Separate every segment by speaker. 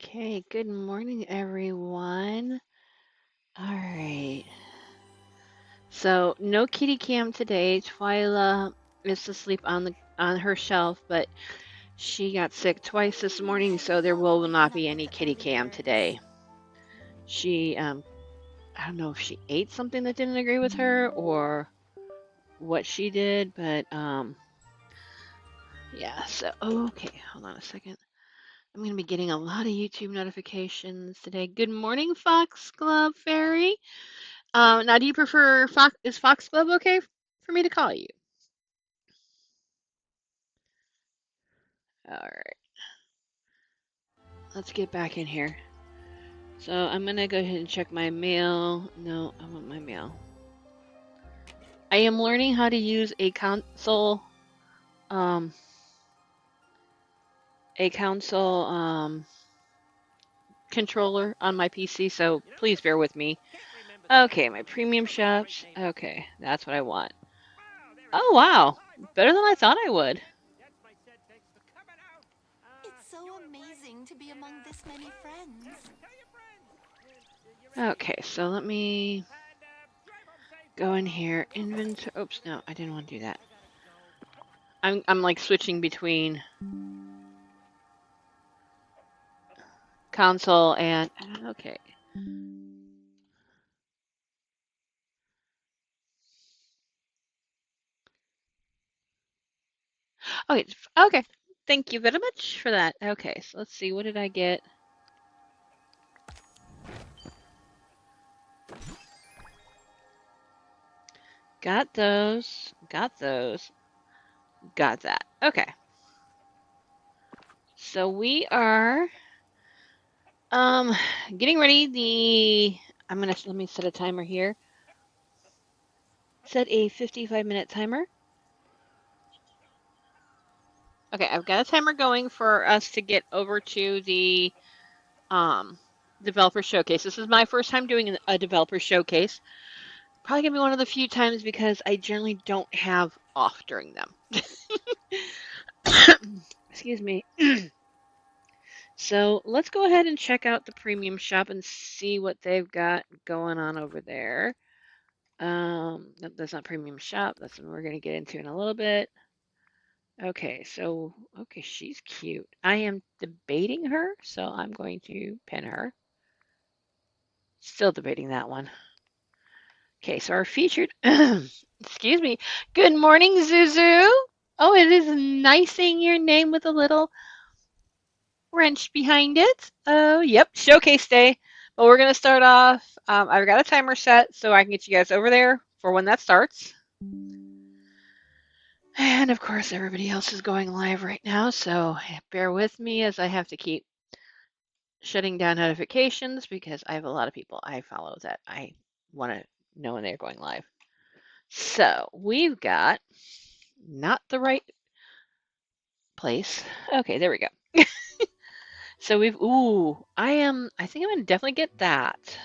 Speaker 1: Okay, good morning, everyone. All right. So, no kitty cam today. Twyla is asleep on her shelf, but she got sick twice this morning, so there will not be any kitty cam today. She I don't know if she ate something that didn't agree with her or what she did, but yeah, so okay, hold on a second. I'm going to be getting a lot of YouTube notifications today. Good morning, Foxglove Fairy. Now, do you prefer Fox? Is Foxglove okay for me to call you? All right, let's get back in here. So I'm gonna go ahead and check my mail. No, I want my mail. I am learning how to use um, a console controller on my PC. So please bear with me. Okay, my premium shops. Okay, that's what I want. Oh wow, better than I thought I would.
Speaker 2: It's so amazing to be among this many friends.
Speaker 1: Okay, so let me go in here. Inventory. Oops, no, I didn't want to do that. I'm like switching between console and okay. Okay, okay. Thank you very much for that. Okay, so let's see. What did I get? Got those. Got those. Got that. Okay. So we are getting ready. Let me set a timer here. Set a 55-minute timer. Okay, I've got a timer going for us to get over to the um developer showcase. This is my first time doing a developer showcase. Probably gonna be one of the few times because I generally don't have off during them. Excuse me. So let's go ahead and check out the premium shop and see what they've got going on over there. Nope, that's not premium shop. That's what we're going to get into in a little bit. Okay, so, okay, she's cute. I am debating her, so I'm going to pin her. Still debating that one. Okay, so our featured, excuse me. Good morning, Zuzu. Oh, it is nice seeing your name with a little wrench behind it. Oh, yep, showcase day. But we're going to start off. I've got a timer set so I can get you guys over there for when that starts. And of course, everybody else is going live right now, so bear with me as I have to keep shutting down notifications because I have a lot of people I follow that I want to know when they're going live. So we've got not the right place. Okay, there we go. So I think I'm gonna definitely get that.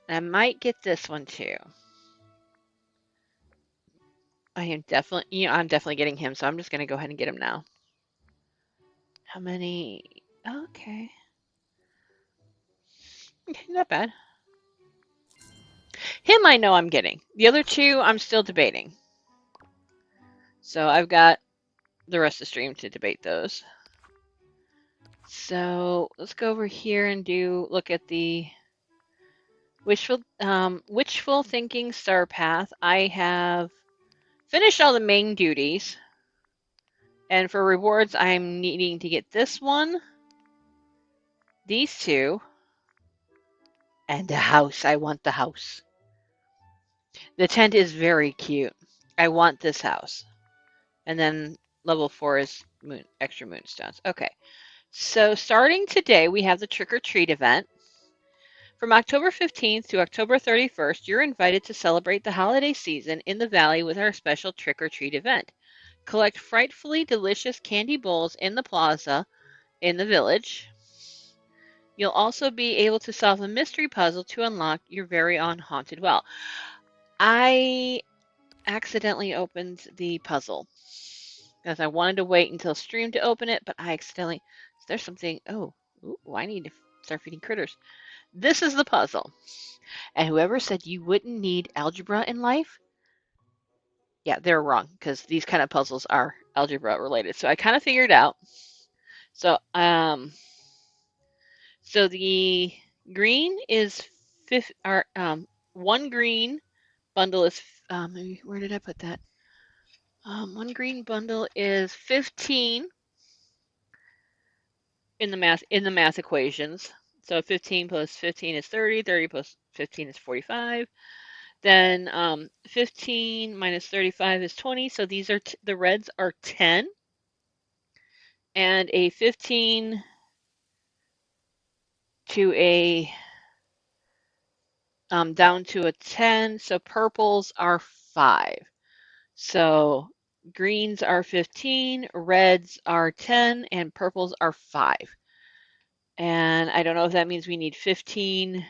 Speaker 1: I might get this one too. I'm definitely getting him, so I'm just gonna go ahead and get him now. How many? Okay. Okay, not bad. Him I know I'm getting. The other two I'm still debating. So I've got the rest of the stream to debate those. So let's go over here and look at the wishful thinking star path. I have finished all the main duties. And for rewards, I'm needing to get this one, these two, and the house. I want the house. The tent is very cute. I want this house. And then level 4 is extra moonstones. Okay. So starting today, we have the trick or treat event. From October 15th to October 31st, you're invited to celebrate the holiday season in the Valley with our special trick or treat event. Collect frightfully delicious candy bowls in the plaza in the village. You'll also be able to solve a mystery puzzle to unlock your very own haunted well. I accidentally opened the puzzle because I wanted to wait until stream to open it, but I accidentally. There's something. Oh, ooh, I need to start feeding critters. This is the puzzle. And whoever said you wouldn't need algebra in life, yeah, they're wrong because these kind of puzzles are algebra related. So I kind of figured out. So so the green is one green bundle is where did I put that? One green bundle is 15 in the math equations. So 15 plus 15 is 30, 30 plus 15 is 45. Then 15 minus 35 is 20. So these are the reds are 10. And a 15 to a down to a 10. So purples are 5. So greens are 15, reds are 10, and purples are 5. And I don't know if that means we need 15,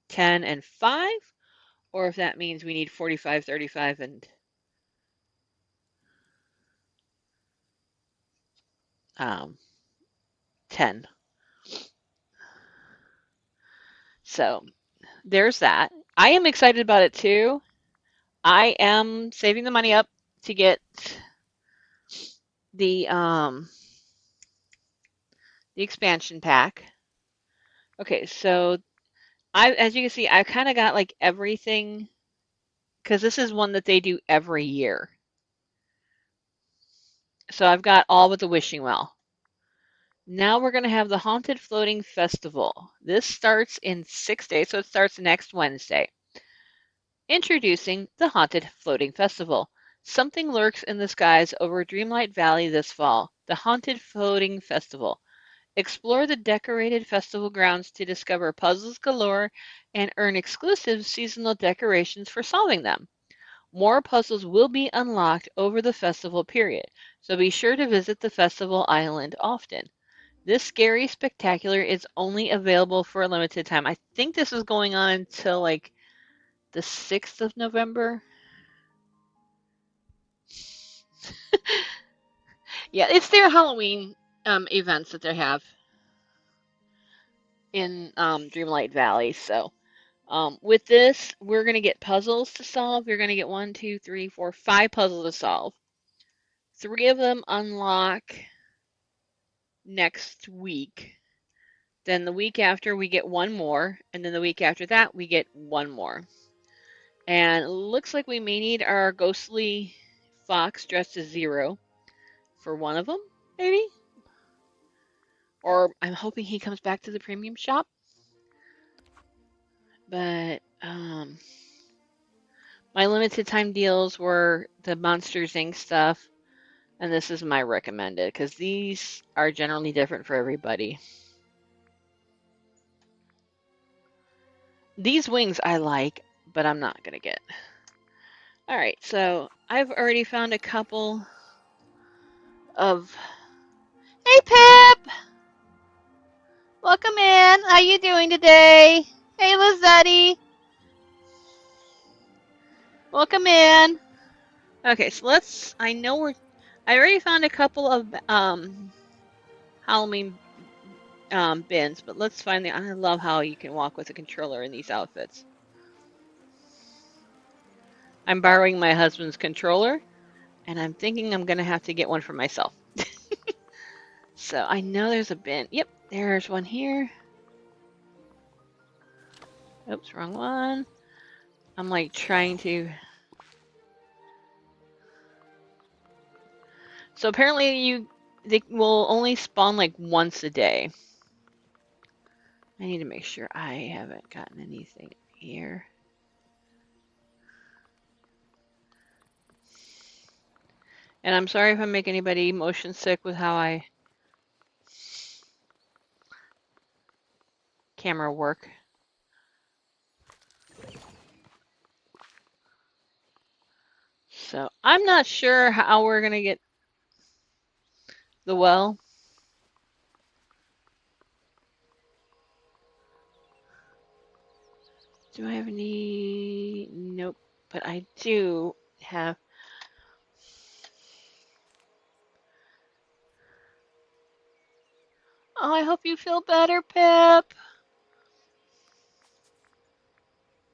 Speaker 1: 10, and 5, or if that means we need 45, 35, and 10. So there's that. I am excited about it too. I am saving the money up to get the expansion pack. Okay, so as you can see, I kind of got like everything because this is one that they do every year. So I've got all but the wishing well. Now we're going to have the Haunted Floating Festival. This starts in 6 days, so it starts next Wednesday. Introducing the Haunted Floating Festival. Something lurks in the skies over Dreamlight Valley this fall. The Haunted Floating Festival. Explore the decorated festival grounds to discover puzzles galore and earn exclusive seasonal decorations for solving them. More puzzles will be unlocked over the festival period, so be sure to visit the festival island often. This scary spectacular is only available for a limited time. I think this is going on until like the 6th of November. Yeah, it's their Halloween events that they have in Dreamlight Valley. So with this, we're gonna get puzzles to solve. You're gonna get one, two, three, four, five puzzles to solve. Three of them unlock next week. Then the week after, we get one more, and then the week after that, we get one more. And it looks like we may need our ghostly fox dressed as Zero for one of them, maybe. Or I'm hoping he comes back to the premium shop. But my limited time deals were the Monsters Inc. stuff, and this is my recommended because these are generally different for everybody. These wings I like, but I'm not gonna get. All right, so I've already found a couple of. Hey, Pip! Welcome in. How you doing today? Hey, Lizzetti. Welcome in. Okay, so let's. I know we're. I already found a couple of Halloween bins, but let's find the. I love how you can walk with a controller in these outfits. I'm borrowing my husband's controller, and I'm thinking I'm gonna have to get one for myself. So I know there's a bin. Yep, there's one here. Oops, wrong one. I'm like trying to. So apparently they will only spawn like once a day. I need to make sure I haven't gotten anything here. And I'm sorry if I make anybody motion sick with how I camera work. So I'm not sure how we're gonna get the well. Do I have any? Nope. But I do have. Oh, I hope you feel better, Pip.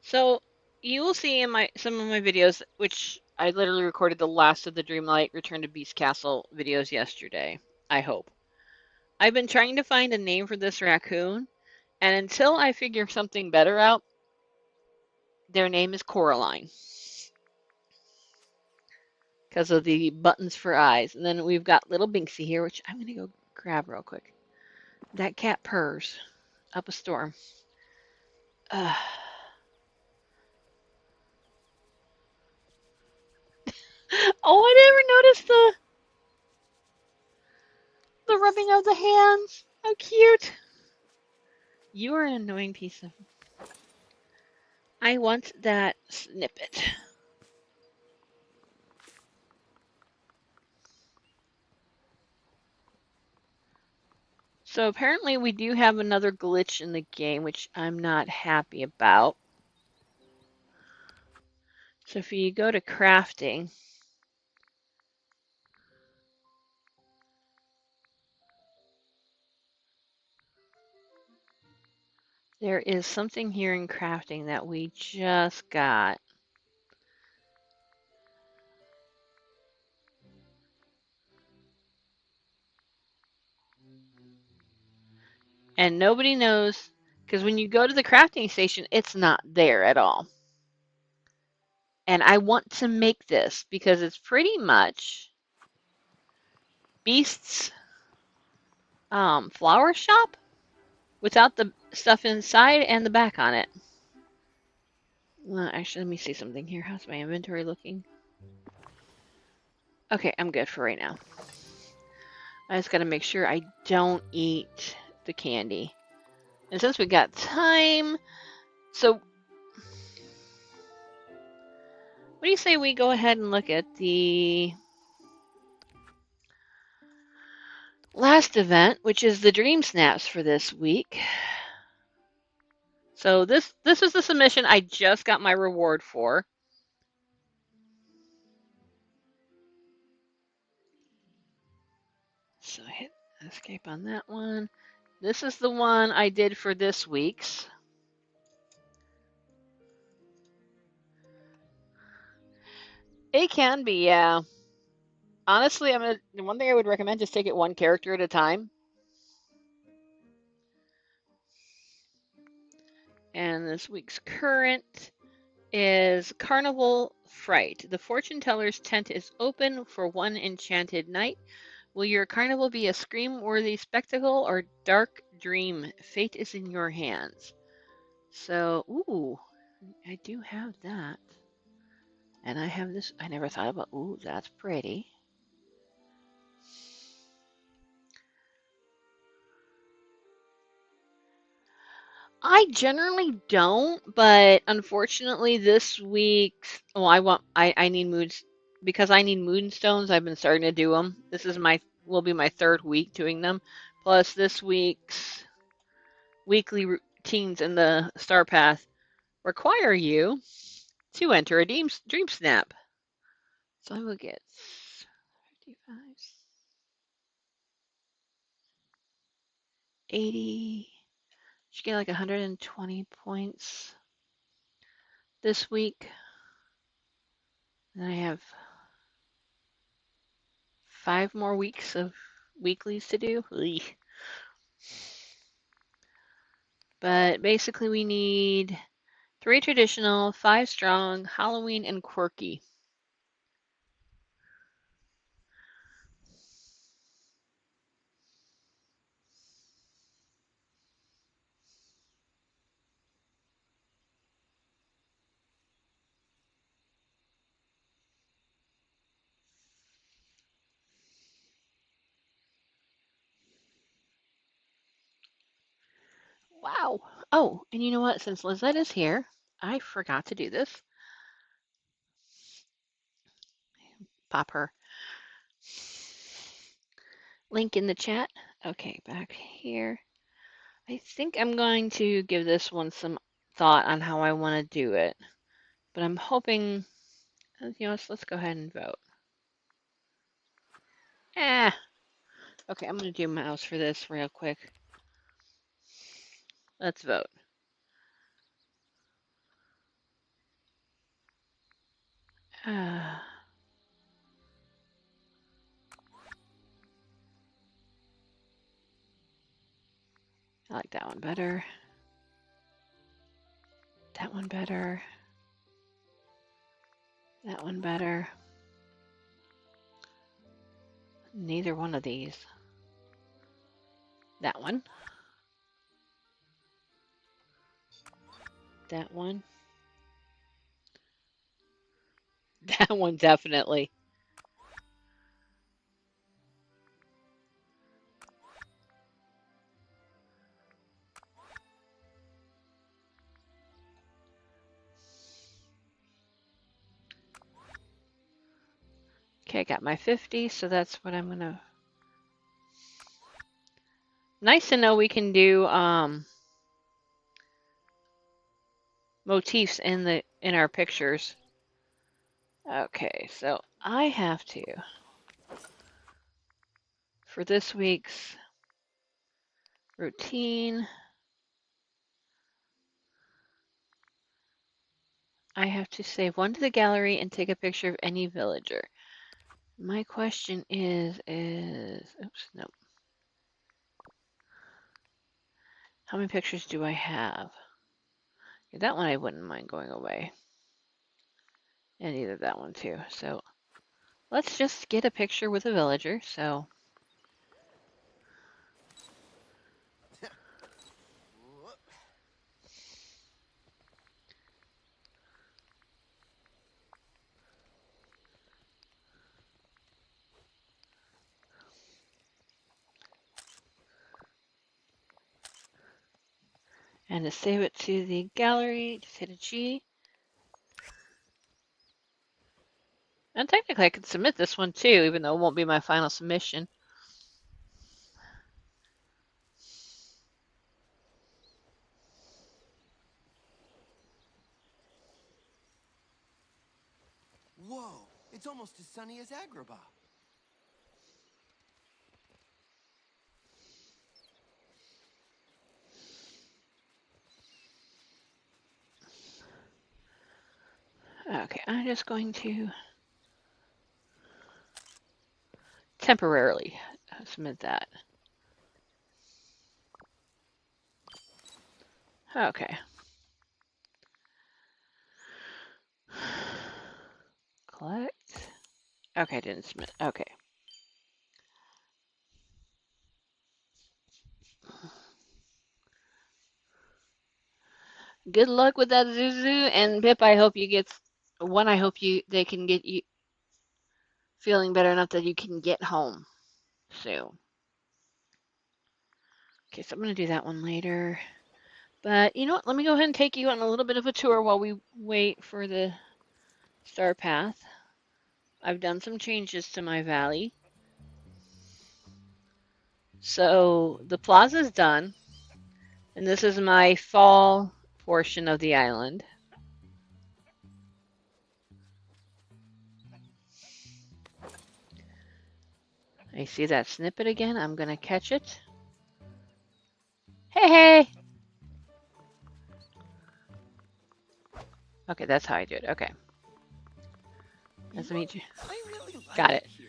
Speaker 1: So you will see in my some of my videos, which I literally recorded the last of the Dreamlight Return to Beast Castle videos yesterday. I hope. I've been trying to find a name for this raccoon, and until I figure something better out, their name is Coraline because of the buttons for eyes. And then we've got little Binksy here, which I'm going to go grab real quick. That cat purrs up a storm. Oh, I never noticed the rubbing of the hands. How cute. You are an annoying piece of. I want that snippet. So apparently we do have another glitch in the game, which I'm not happy about. So if you go to crafting, there is something here in crafting that we just got. And nobody knows, because when you go to the crafting station, it's not there at all. And I want to make this because it's pretty much Beast's flower shop without the stuff inside and the back on it. Well, actually, let me see something here. How's my inventory looking? Okay, I'm good for right now. I just got to make sure I don't eat the candy. And since we got time, so what do you say we go ahead and look at the last event, which is the Dream Snaps for this week. So this is the submission I just got my reward for. so hit escape on that one. This is the one I did for this week's. It can be, yeah. Honestly, the one thing I would recommend, just take it one character at a time. And this week's current is Carnival Fright. The fortune teller's tent is open for one enchanted night. Will your carnival be a scream-worthy spectacle or dark dream? Fate is in your hands. So, ooh, I do have that. And I have this, I never thought about, ooh, that's pretty. I generally don't, but unfortunately this week, well, I need moods because I need moonstones. I've been starting to do them. This is will be my third week doing them. Plus this week's weekly routines in the Star Path require you to enter a dream snap. So I will get 55, 80. Should get like 120 points this week. And I have 5 more weeks of weeklies to do. Eek. But basically, we need 3 traditional, 5 strong, Halloween, and quirky. Wow. Oh, and you know what? Since Lizette is here, I forgot to do this. Pop her link in the chat. Okay, back here. I think I'm going to give this one some thought on how I want to do it. But I'm hoping, you know, let's go ahead and vote. Okay, I'm going to do mouse for this real quick. Let's vote. I like that one better. That one better. That one better. Neither one of these. That one. That one. That one definitely. Okay, I got my 50, so that's what I'm gonna. Nice to know we can do motifs in our pictures. Okay, so I have to, for this week's routine, I have to save one to the gallery and take a picture of any villager. My question is, oops, no. How many pictures do I have? That one I wouldn't mind going away. And either that one too. So let's just get a picture with a villager. So and to save it to the gallery, just hit a G. And technically I could submit this one too, even though it won't be my final submission.
Speaker 3: Whoa, it's almost as sunny as Agrabah.
Speaker 1: Okay, I'm just going to temporarily submit that. Okay. Collect. Okay, didn't submit. Okay. Good luck with that Zuzu and Pip. I hope you get one. I hope they can get you feeling better enough that you can get home soon. Okay, so I'm gonna do that one later. But you know what? Let me go ahead and take you on a little bit of a tour while we wait for the star path. I've done some changes to my valley. So the plaza's done, and this is my fall portion of the island. I see that snippet again. I'm gonna catch it. Hey, hey! Okay, that's how I do it. Okay. Nice to meet you.
Speaker 2: I really like
Speaker 1: Got it.
Speaker 2: here.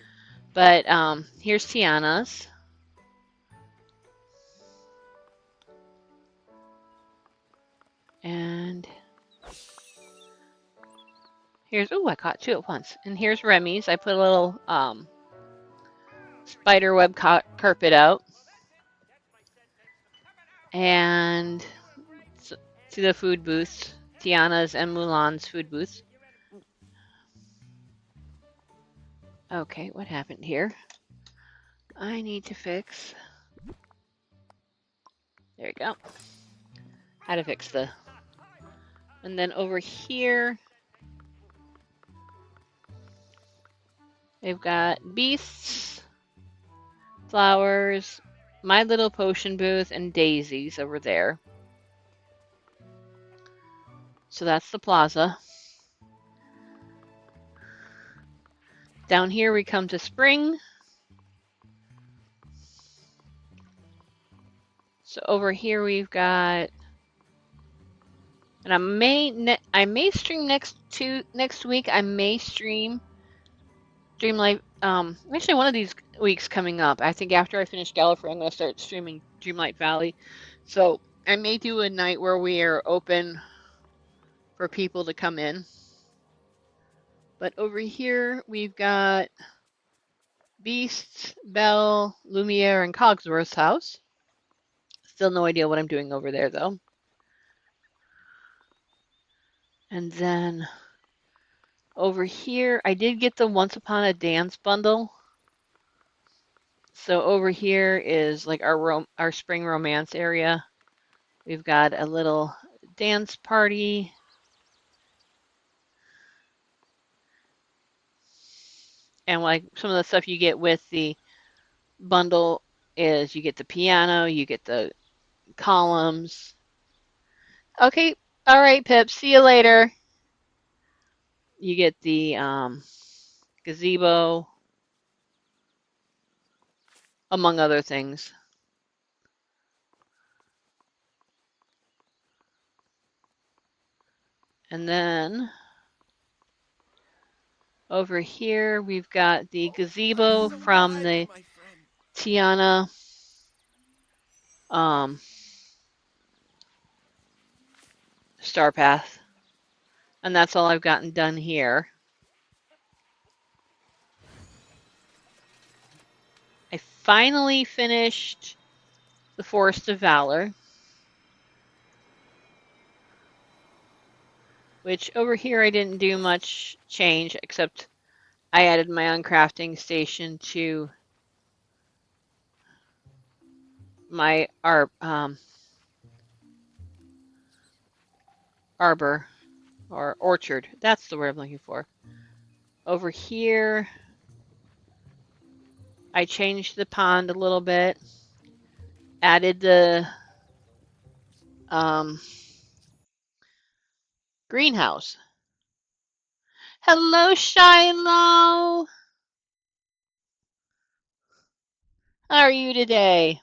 Speaker 1: But here's Tiana's. And here's, oh, I caught two at once. And here's Remy's. I put a little spider web carpet out. And to the food booths, Tiana's and Mulan's food booths. Okay, what happened here? I need to fix. There we go. How to fix the. And then over here, they've got beasts, flowers, my little potion booth, and daisies over there. So that's the plaza. Down here we come to spring. So over here we've got, and I may stream next week. I may stream Dreamlight. Actually, one of these weeks coming up. I think after I finish Gallifrey, I'm going to start streaming Dreamlight Valley. So I may do a night where we are open for people to come in. But over here we've got Beasts, Belle, Lumiere, and Cogsworth's house. Still no idea what I'm doing over there though. And then over here, I did get the Once Upon a Dance bundle. So over here is like our spring romance area. We've got a little dance party. And like some of the stuff you get with the bundle is you get the piano, you get the columns. Okay, all right, Pip, see you later. You get the gazebo, among other things. And then over here, we've got the gazebo from the Tiana Star Path. And that's all I've gotten done here. I finally finished the Forest of Valor, which over here I didn't do much change, except I added my own crafting station to my arbor or orchard. That's the word I'm looking for. Over here, I changed the pond a little bit, added the greenhouse. Hello, Shiloh. How are you today?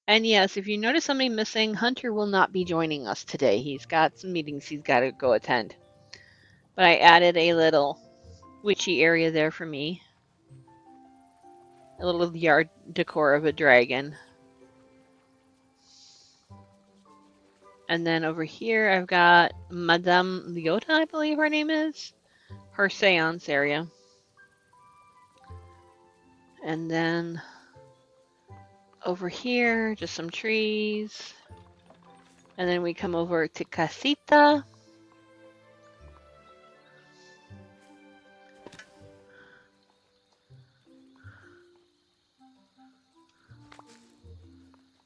Speaker 1: And yes, if you notice somebody missing, Hunter will not be joining us today. He's got some meetings he's got to go attend. But I added a little witchy area there for me. A little yard decor of a dragon. And then over here I've got Madame Leota, I believe her name is. Her seance area. And then over here, just some trees. And then we come over to Casita.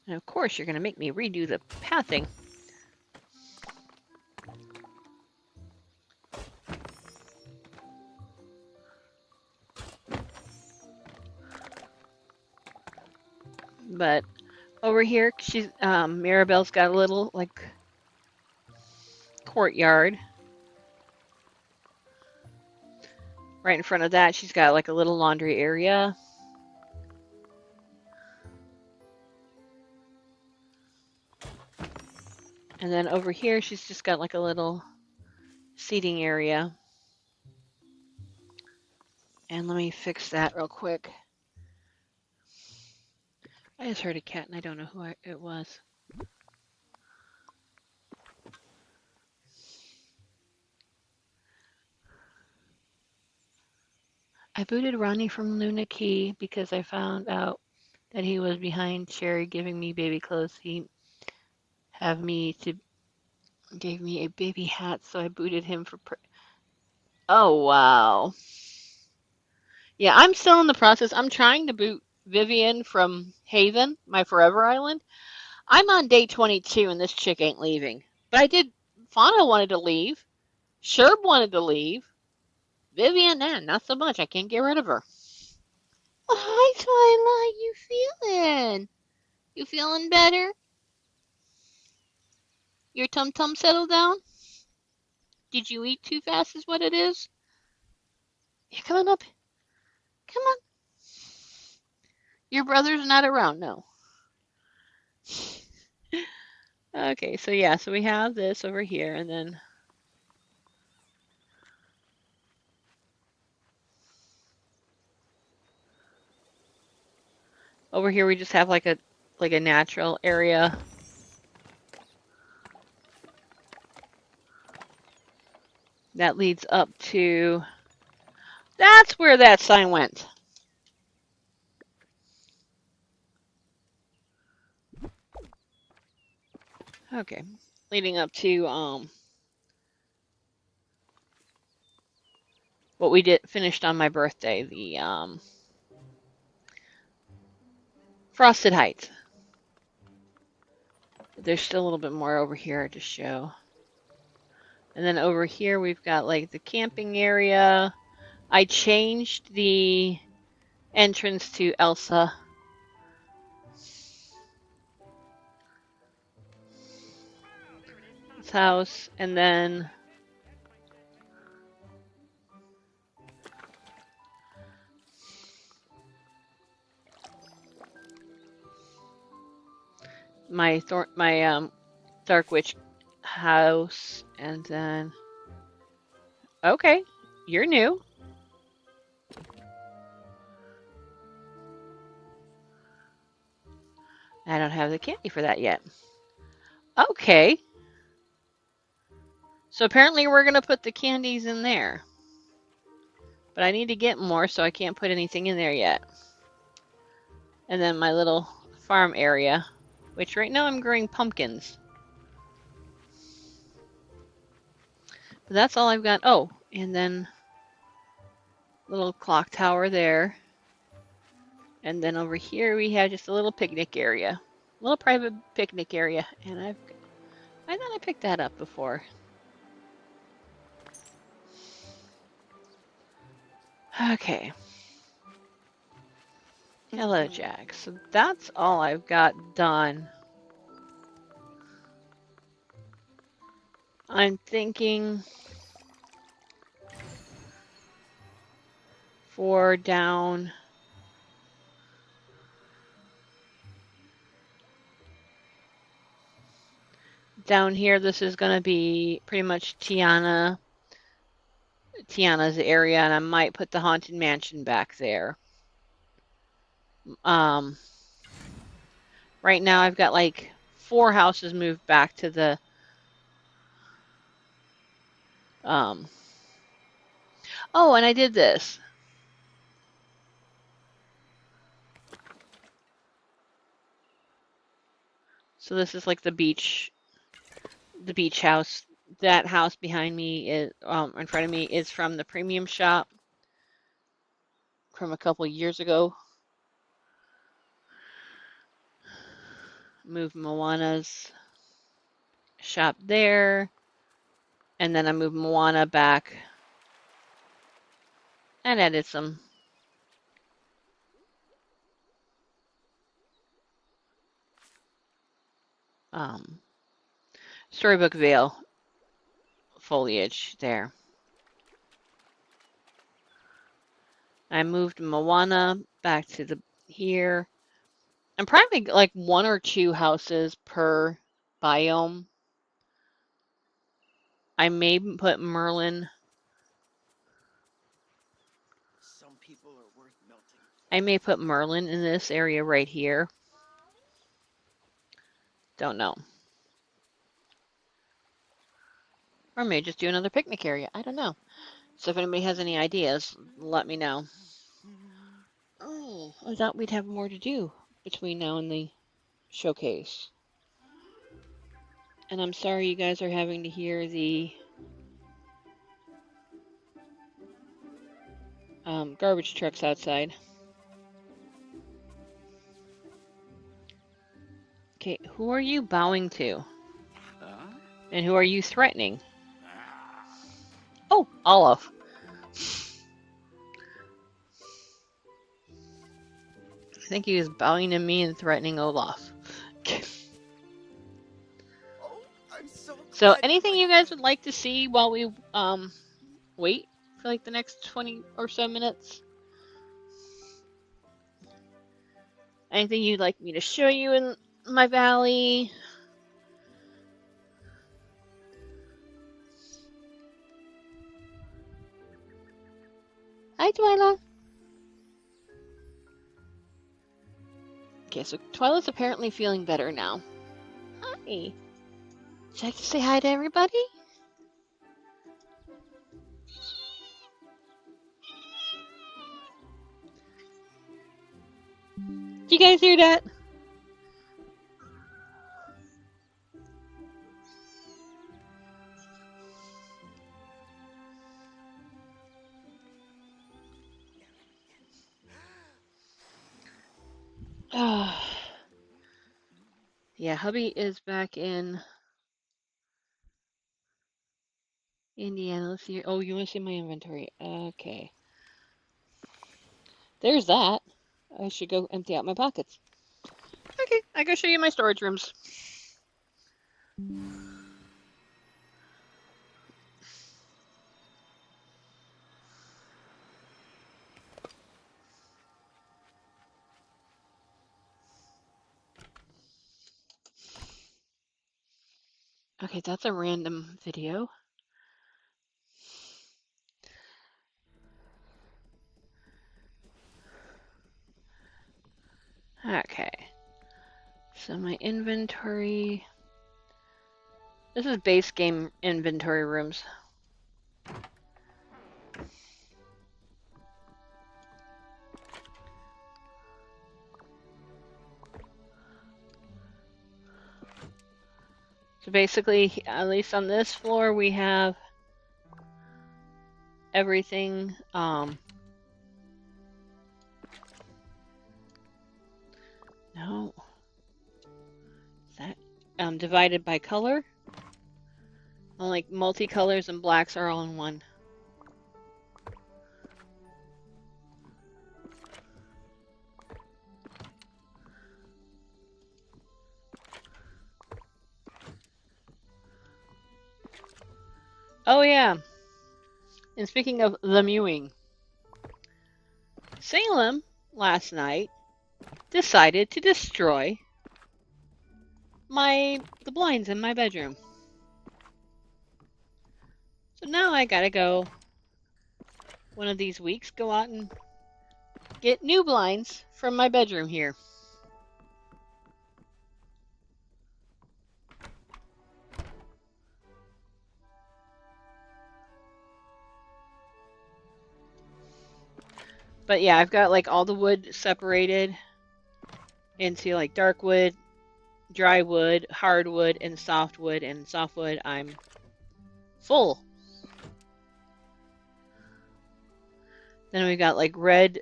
Speaker 1: And of course, you're going to make me redo the pathing. But over here, she's Mirabelle's got a little like courtyard. Right in front of that, she's got like a little laundry area. And then over here, she's just got like a little seating area. And let me fix that real quick. I just heard a cat and I don't know who it was. I booted Ronnie from Luna Key because I found out that he was behind Cherry giving me baby clothes. He gave me a baby hat, so I booted him for. Oh wow. Yeah, I'm still in the process. I'm trying to boot Vivian from Haven, my Forever Island. I'm on day 22 and this chick ain't leaving. But I did. Fauna wanted to leave. Sherb wanted to leave. Vivian, not so much. I can't get rid of her. Oh, hi, Twilight. You feeling? You feeling better? Your tum tum settled down? Did you eat too fast? Is what it is. Yeah, come on up. Come on. Your brother's not around, no. Okay, so yeah, so we have this over here, and then over here we just have like a natural area. That leads up to. That's where that sign went. Okay, leading up to what we did finished on my birthday, the Frosted Heights. There's still a little bit more over here to show. And then over here we've got like the camping area. I changed the entrance to Elsa's house, and then my Dark Witch house, and then okay, you're new. I don't have the candy for that yet. Okay. So apparently we're gonna put the candies in there. But I need to get more, so I can't put anything in there yet. And then my little farm area, which right now I'm growing pumpkins. But that's all I've got. Oh, and then little clock tower there. And then over here we have just a little picnic area. A little private picnic area. And I thought I picked that up before. Okay. Hello, Jack. So that's all I've got done. I'm thinking for down here, this is going to be pretty much Tiana Tiana's area, and I might put the Haunted Mansion back there. Um, right now I've got like 4 houses moved back to the um. Oh, and I did this. So this is like the beach house. That house behind me is in front of me is from the premium shop from a couple years ago. Moved Moana's shop there, and then I moved Moana back and added some um, Storybook Vale foliage there. I moved Moana back to the here. I'm probably like 1 or 2 houses per biome. I may put Merlin.
Speaker 3: Some people are worth melting.
Speaker 1: I may put Merlin in this area right here. Don't know. Or I may just do another picnic area. I don't know. So if anybody has any ideas, let me know. Oh, I thought we'd have more to do between now and the showcase. And I'm sorry you guys are having to hear the garbage trucks outside. Okay, who are you bowing to? And who are you threatening? Oh, Olaf. I think he was bowing to me and threatening Olaf.
Speaker 3: Oh, I'm so
Speaker 1: So
Speaker 3: glad
Speaker 1: anything
Speaker 3: like
Speaker 1: you guys would like to see while we wait for like the next 20 or so minutes? Anything you'd like me to show you in my valley? Hi, Twyla. Okay, so Twyla's apparently feeling better now. Hi. Would you like to say hi to everybody? Did you guys hear that? Yeah, hubby is back in Indiana. Let's see. Oh, you want to see my inventory? Okay. There's that. I should go empty out my pockets. Okay, I go show you my storage rooms. Okay, that's a random video. Okay. So my inventory. This is base game inventory rooms. So basically, at least on this floor, we have everything no. Is that divided by color? Like multicolors and blacks are all in one. Oh yeah. And speaking of the mewing, Salem last night decided to destroy the blinds in my bedroom. So now I gotta go one of these weeks go out and get new blinds from my bedroom here. But yeah, I've got like all the wood separated into like dark wood, dry wood, hardwood, and softwood. And softwood, I'm full. Then we've got like red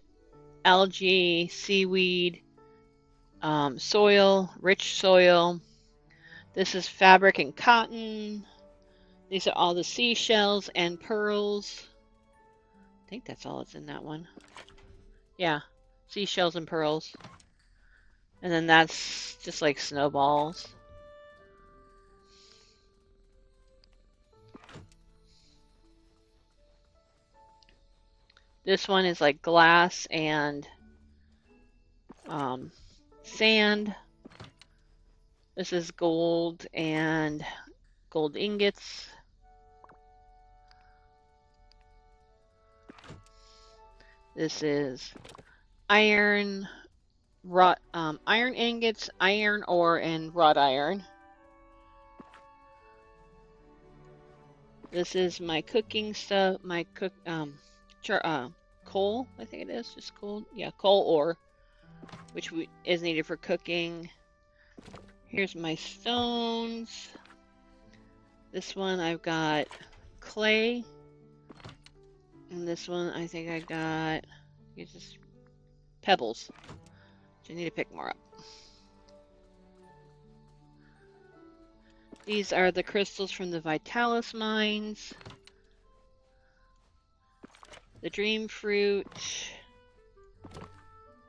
Speaker 1: algae, seaweed, soil, rich soil. This is fabric and cotton. These are all the seashells and pearls. I think that's all that's in that one. Yeah, seashells and pearls. And then that's just like snowballs. This one is like glass and sand. This is gold and gold ingots. This is iron, iron ingots, iron ore, and wrought iron. This is my cooking stuff, my coal, I think it is, just coal. Yeah, coal ore, which is needed for cooking. Here's my stones. This one I've got clay. And this one I think I got just pebbles. So I need to pick more up. These are the crystals from the Vitalis mines. The dream fruit.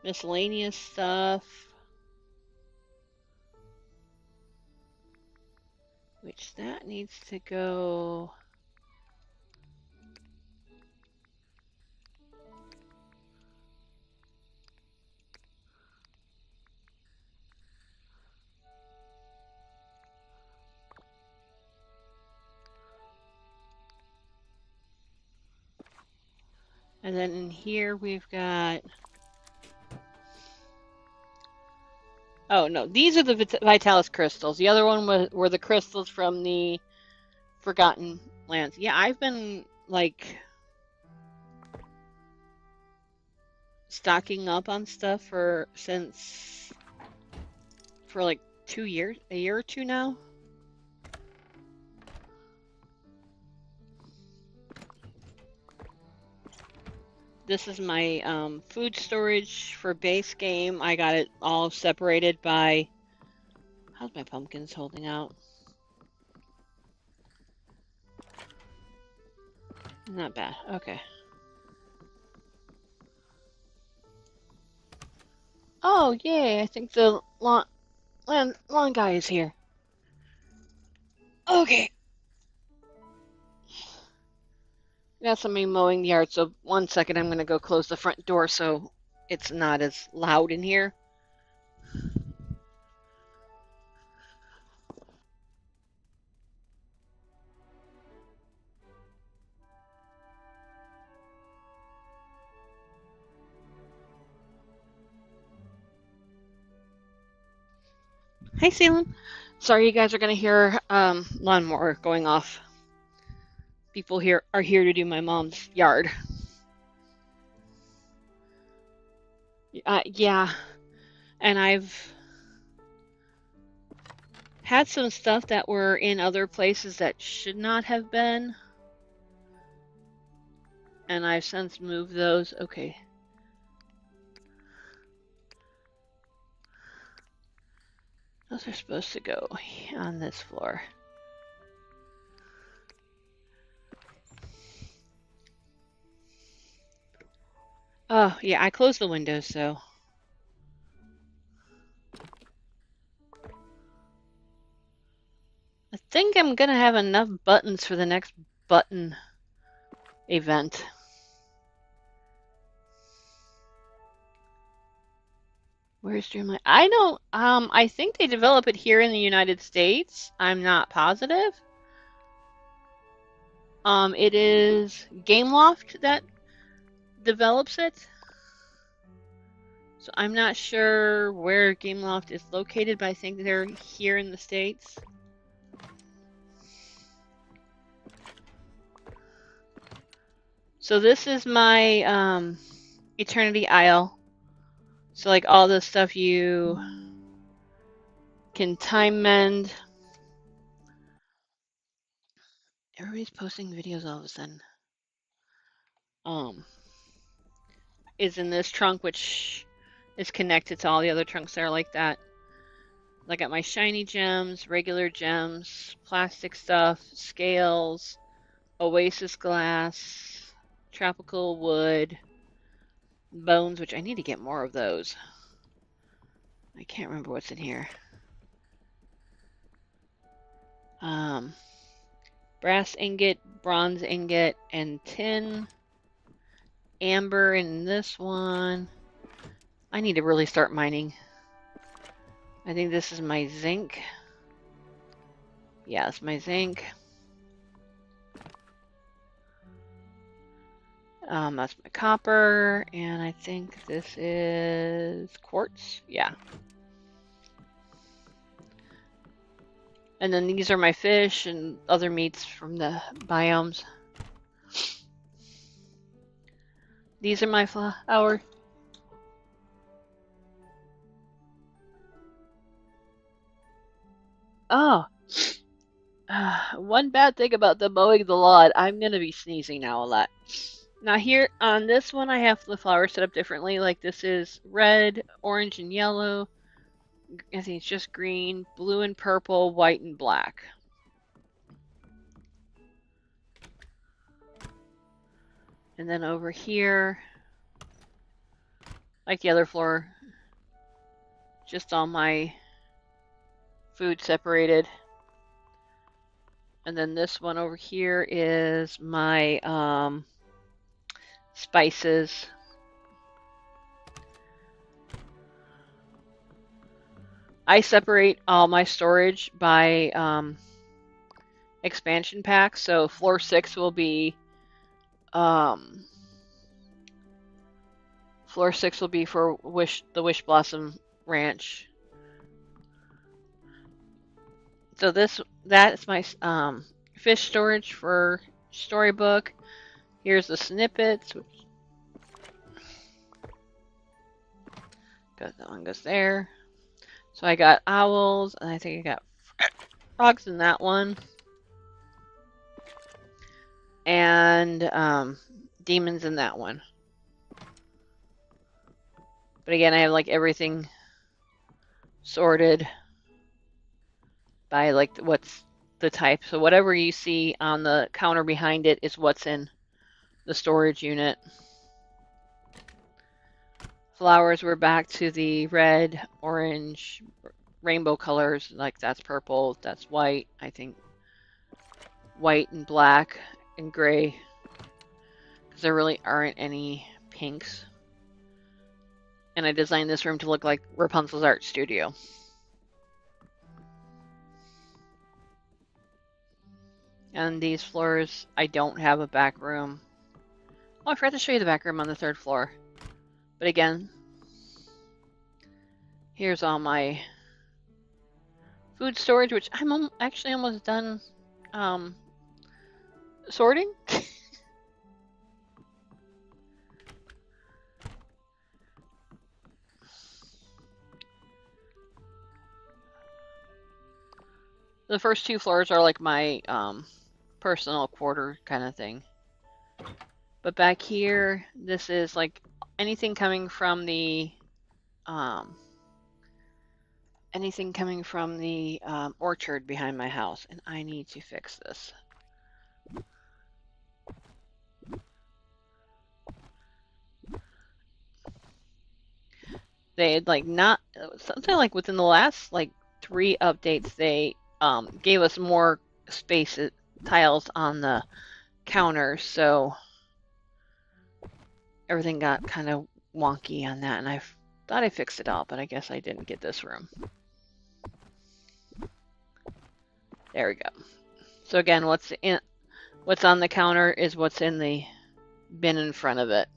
Speaker 1: Miscellaneous stuff. Which that needs to go. And then in here we've got. Oh no, these are the Vitalis crystals. The other one were the crystals from the Forgotten Lands. Yeah, I've been like stocking up on stuff for like 2 years, a year or two now. This is my food storage for base game. I got it all separated by. How's my pumpkins holding out? Not bad. Okay. Oh, yay. I think the lawn guy is here. Okay. Got somebody mowing the yard, so 1 second I'm going to go close the front door so it's not as loud in here. Hi, Salem. Sorry you guys are going to hear lawnmower going off. People here are here to do my mom's yard. Yeah, and I've had some stuff that were in other places that should not have been. And I've since moved those. Okay. Those are supposed to go on this floor. Oh, yeah, I closed the windows, so. I think I'm gonna have enough buttons for the next button event. Where's Dreamlight? I don't, I think they develop it here in the United States. I'm not positive. It is Gameloft that develops it. So I'm not sure where Gameloft is located, but I think they're here in the States. So this is my Eternity Isle. So like all the stuff you can time mend. Everybody's posting videos all of a sudden. Is in this trunk, which is connected to all the other trunks that are like that. I got my shiny gems, regular gems, plastic stuff, scales, oasis glass, tropical wood, bones, which I need to get more of those. I can't remember what's in here. Brass ingot, bronze ingot, and tin. Amber in this one. I need to really start mining. I think this is my zinc. Yeah, it's my zinc. That's my copper, and I think this is quartz. Yeah. And then these are my fish and other meats from the biomes. These are my flower. Oh. One bad thing about the mowing the lawn, I'm going to be sneezing now a lot. Now here on this one, I have the flowers set up differently. Like this is red, orange, and yellow. I think it's just green, blue and purple, white and black. And then over here, like the other floor, just all my food separated. And then this one over here is my spices. I separate all my storage by expansion packs. So floor 6 will be floor 6 will be for the Wish Blossom Ranch. So that's my fish storage for storybook. Here's the snippets. That one goes there. So I got owls, and I think I got frogs in that one. And demons in that one. But again, I have like everything sorted by like what's the type. So whatever you see on the counter behind it is what's in the storage unit. Flowers, we're back to the red, orange, rainbow colors. Like that's purple, that's white. I think white and black and gray. Because there really aren't any pinks. And I designed this room to look like Rapunzel's art studio. And these floors, I don't have a back room. Oh, I forgot to show you the back room on the 3rd floor. But again, here's all my food storage, which I'm actually almost done sorting. The first 2 floors are like my personal quarter kind of thing. But back here, this is like anything coming from the orchard behind my house, and I need to fix this. They had like not something like within the last like 3 updates, they gave us more space tiles on the counters, so everything got kind of wonky on that, and I thought I fixed it all, but I guess I didn't get this room. There we go. So again, what's on the counter is what's in the bin in front of it.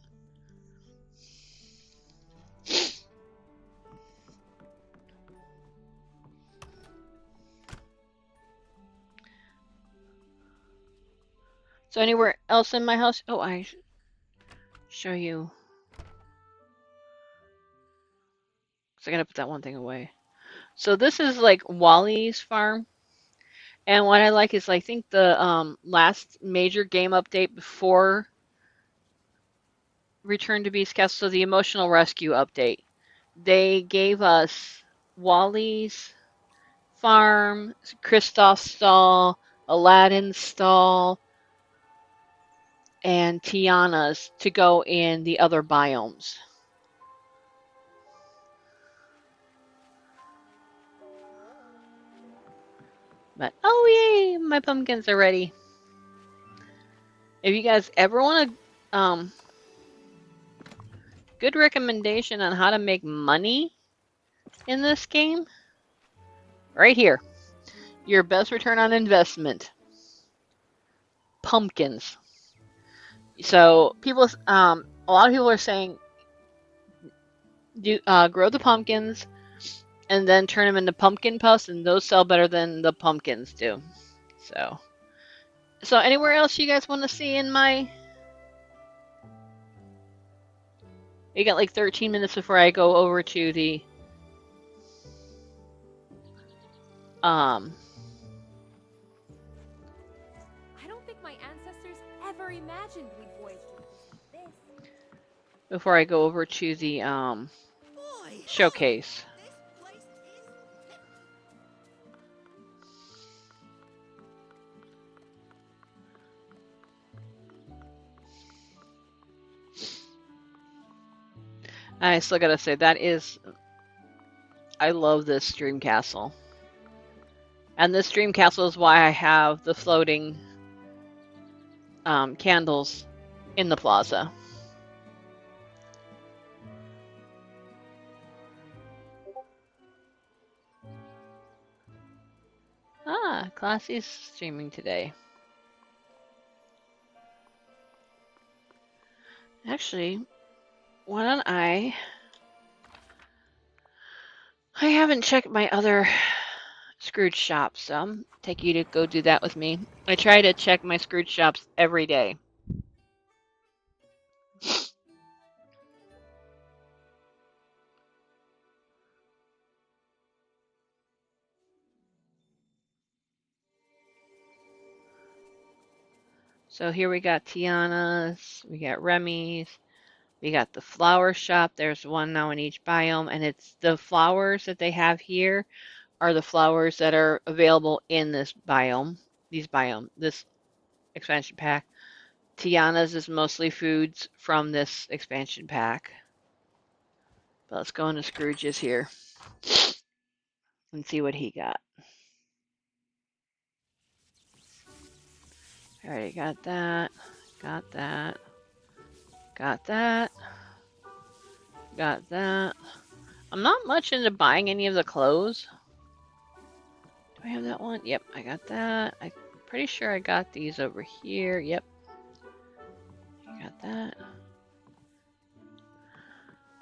Speaker 1: So anywhere else in my house? Oh, I show you. So I gotta put that one thing away. So this is like Wally's farm. And what I like is I think the last major game update before Return to Beast Castle, so the emotional rescue update, they gave us Wally's farm, Kristoff's stall, Aladdin's stall, and Tiana's to go in the other biomes. But oh yay, my pumpkins are ready. If you guys ever want a good recommendation on how to make money in this game, right here. Your best return on investment. Pumpkins. So people, a lot of people are saying, grow the pumpkins and then turn them into pumpkin puffs, and those sell better than the pumpkins do. So anywhere else you guys want to see in my? You got like 13 minutes before I go over to the
Speaker 4: I don't think my ancestors ever imagined we'd voyage to a place like this.
Speaker 1: before I go over to the
Speaker 3: Boy,
Speaker 1: showcase.
Speaker 3: this place is lit.
Speaker 1: I still gotta say that is, I love this dream castle, and this dream castle is why I have the floating candles in the plaza. Ah, Classy's streaming today. Actually, why don't I haven't checked my other Scrooge shops, so I'm take you to go do that with me. I try to check my Scrooge shops every day. So here we got Tiana's, we got Remy's, we got the flower shop. There's one now in each biome, and it's the flowers that they have here are the flowers that are available in this biome, this expansion pack. Tiana's is mostly foods from this expansion pack. But let's go into Scrooge's here and see what he got. I already got that, got that, got that, got that. I'm not much into buying any of the clothes. Do I have that one? Yep, I got that. I'm pretty sure I got these over here. Yep. I got that.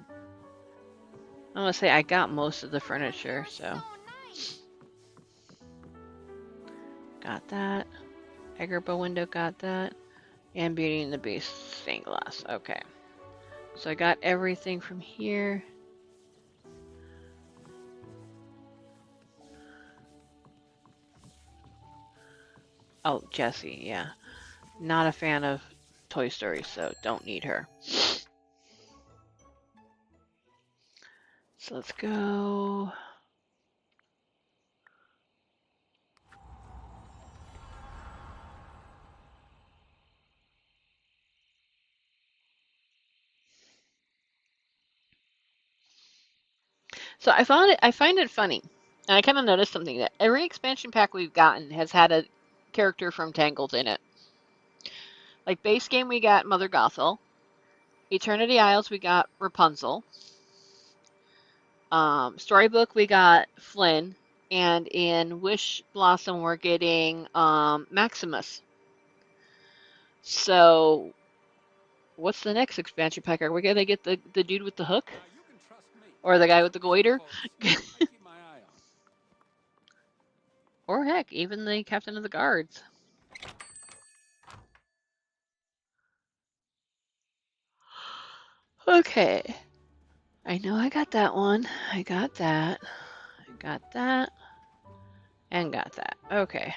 Speaker 1: I'm gonna say I got most of the furniture, so. Got that. Agrippa window, got that. And Beauty and the Beast stained glass. Okay. So I got everything from here. Oh, Jessie, yeah. Not a fan of Toy Story, so don't need her. So let's go. So I find it funny, and I kind of noticed something that every expansion pack we've gotten has had a character from Tangled in it. Like base game, we got Mother Gothel. Eternity Isles, we got Rapunzel. Storybook, we got Flynn, and in Wish Blossom, we're getting Maximus. So, what's the next expansion pack? Are we gonna get the dude with the hook,
Speaker 5: You can trust me.
Speaker 1: or the guy with the goiter,
Speaker 5: I keep my eye on.
Speaker 1: or heck, even the captain of the guards? Okay. I know I got that one. I got that. I got that. And got that. Okay.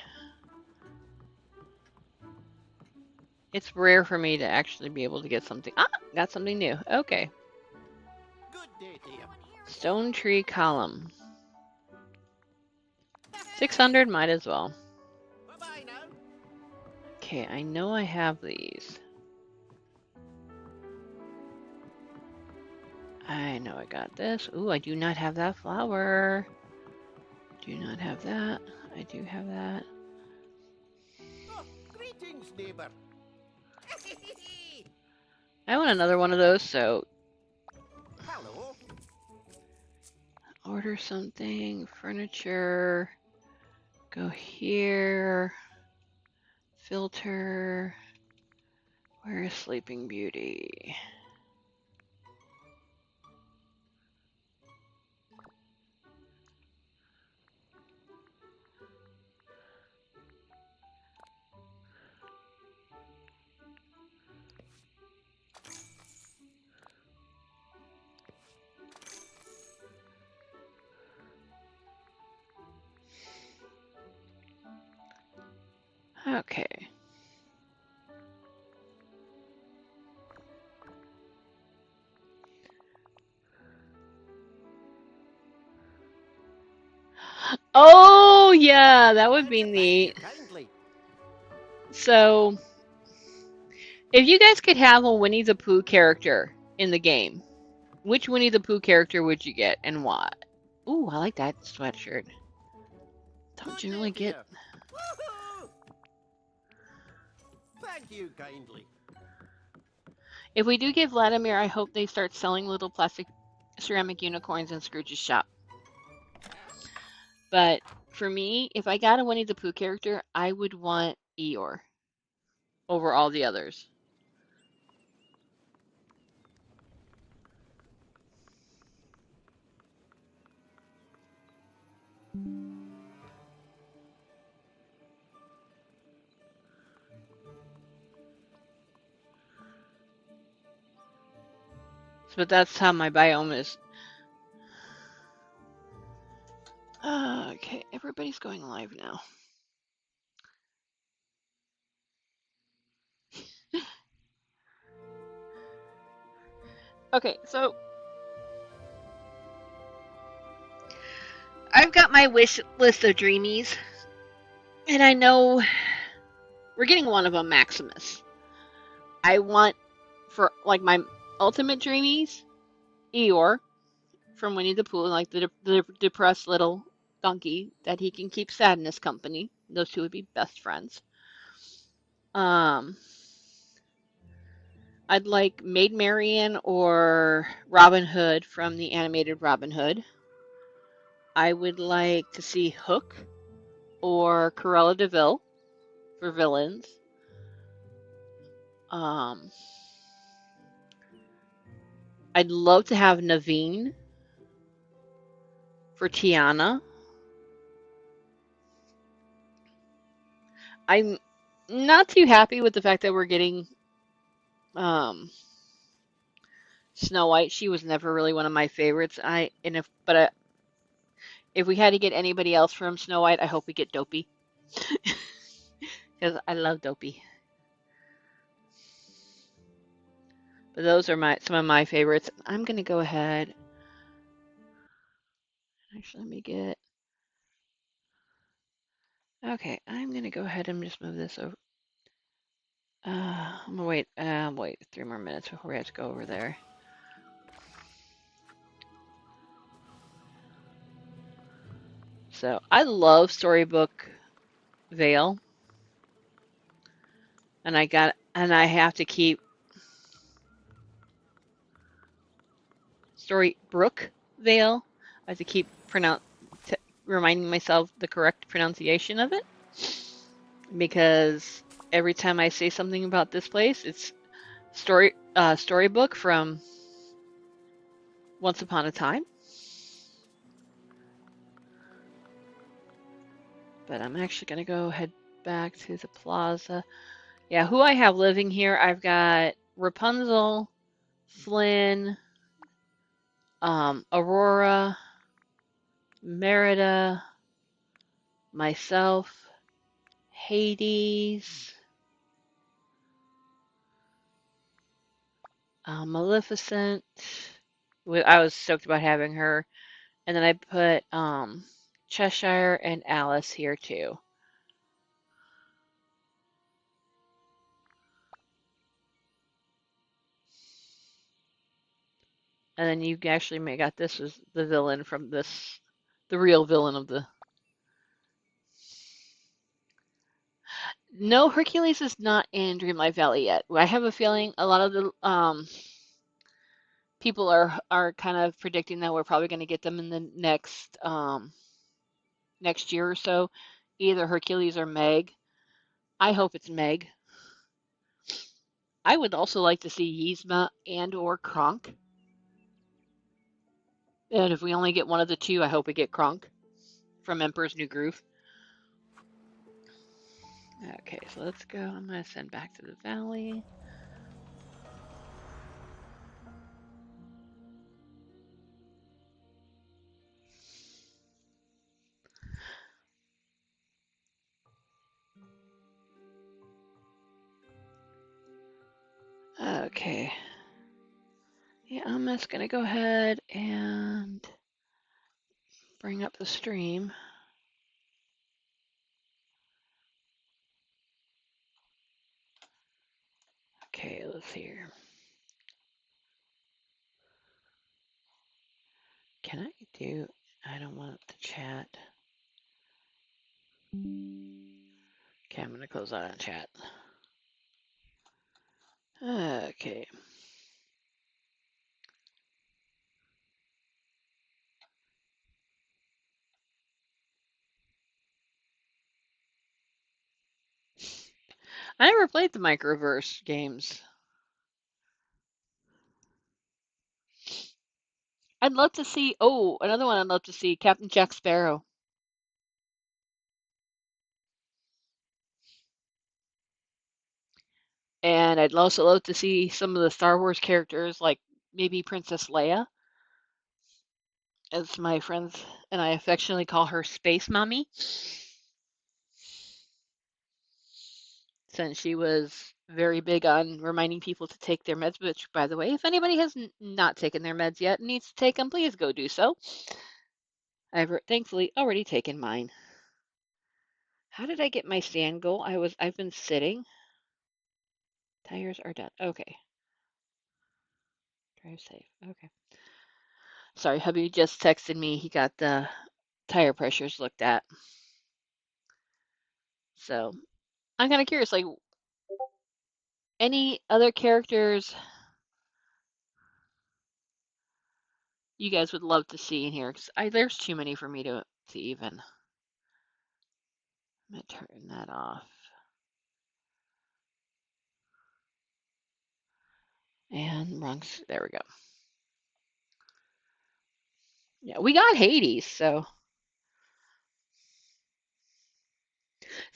Speaker 1: It's rare for me to actually be able to get something. Ah! Got something new. Okay.
Speaker 3: Good day to you.
Speaker 1: Stone tree column. 600 might as well.
Speaker 3: Bye-bye now.
Speaker 1: Okay, I know I have these. I know I got this. Ooh, I do not have that flower. Do not have that. I do have that.
Speaker 3: Oh, greetings, neighbor.
Speaker 1: I want another one of those, so
Speaker 3: Hello.
Speaker 1: order something. Furniture. Go here. Filter. Where is Sleeping Beauty? Okay. Oh, yeah, that would be
Speaker 3: Thank you
Speaker 1: neat.
Speaker 3: kindly.
Speaker 1: So, if you guys could have a Winnie the Pooh character in the game, which Winnie the Pooh character would you get and why? Ooh, I like that sweatshirt. Don't
Speaker 3: Good day
Speaker 1: generally
Speaker 3: to you.
Speaker 1: get.
Speaker 3: Woohoo! Thank you kindly.
Speaker 1: If we do get Vladimir, I hope they start selling little plastic ceramic unicorns in Scrooge's shop. But for me, if I got a Winnie the Pooh character, I would want Eeyore over all the others. But that's how my biome is. Okay, everybody's going live now. Okay, so I've got my wish list of dreamies, and I know we're getting one of them, Maximus. I want for like my ultimate dreamies, Eeyore from Winnie the Pooh, like the depressed little donkey that he can keep sadness company. Those two would be best friends. Um, I'd like Maid Marian or Robin Hood from the animated Robin Hood. I would like to see Hook or Cruella de Vil for villains. Um, I'd love to have Naveen for Tiana. I'm not too happy with the fact that we're getting um, Snow White. She was never really one of my favorites. If we had to get anybody else from Snow White, I hope we get Dopey because I love Dopey. But those are some of my favorites. I'm gonna go ahead. Actually, let me get. Okay, I'm gonna go ahead and just move this over. I'm gonna wait 3 more minutes before we have to go over there. So I love Storybook Vale, and I have to keep Storybrook Vale. I have to keep reminding myself the correct pronunciation of it because every time I say something about this place, it's Storybook from Once Upon a Time. But I'm actually gonna go head back to the plaza. Yeah, who I have living here, I've got Rapunzel, Flynn, Aurora, Merida, myself, Hades, Maleficent. I was stoked about having her. And then I put Cheshire and Alice here too. And then you actually got this as the villain from this, the real villain of the. No, Hercules is not in Dreamlight Valley yet. I have a feeling a lot of the people are kind of predicting that we're probably going to get them in the next year or so, either Hercules or Meg. I hope it's Meg. I would also like to see Yzma and or Kronk. And if we only get one of the two, I hope we get Kronk from Emperor's New Groove. Okay, so let's go. I'm going to send back to the valley. Okay. Yeah, I'm just going to go ahead and bring up the stream. Okay, let's see here. Can I do, I don't want the chat. Okay, I'm going to close out on chat. Okay. I never played the Microverse games. I'd love to see, oh, another one I'd love to see, Captain Jack Sparrow. And I'd also love to see some of the Star Wars characters, like maybe Princess Leia, as my friends and I affectionately call her Space Mommy, since she was very big on reminding people to take their meds. Which, by the way, if anybody has not taken their meds yet and needs to take them, please go do so. I've thankfully already taken mine. How did I get my stand goal? I've been sitting. Tires are done. Okay. Drive safe. Okay. Sorry, hubby just texted me. He got the tire pressures looked at. So I'm kind of curious, like any other characters you guys would love to see in here? Because there's too many for me to even. I'm gonna turn that off. And wrong. There we go. Yeah, we got Hades. So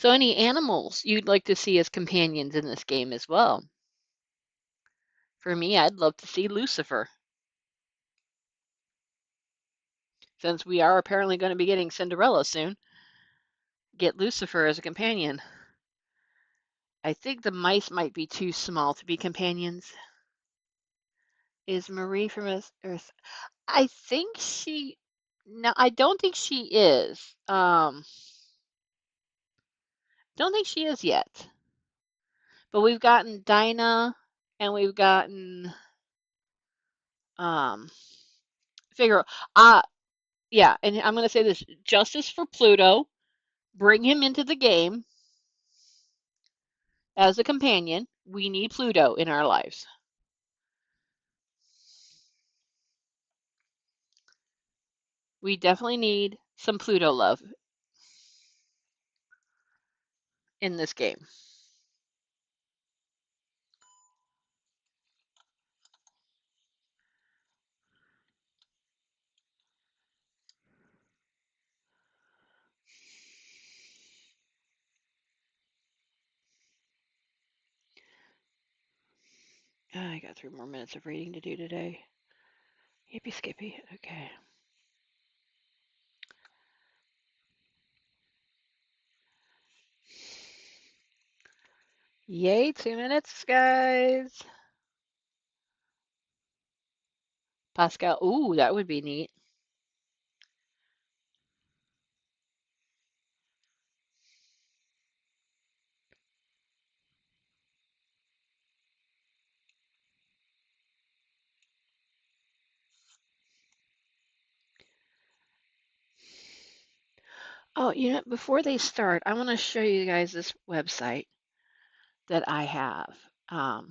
Speaker 1: any animals you'd like to see as companions in this game as well? For me, I'd love to see Lucifer. Since we are apparently going to be getting Cinderella soon, get Lucifer as a companion. I think the mice might be too small to be companions. Is Marie from Earth? I think she. No, I don't think she is. Don't think she is yet. But we've gotten Dinah, and we've gotten Figaro. Yeah, and I'm going to say this: justice for Pluto. Bring him into the game as a companion. We need Pluto in our lives. We definitely need some Pluto love in this game. I got 3 more minutes of reading to do today. Yippee skippy. Okay. Yay, 2 minutes, guys. Pascal. Ooh, that would be neat. Oh, before they start, I want to show you guys this website that I have. Um,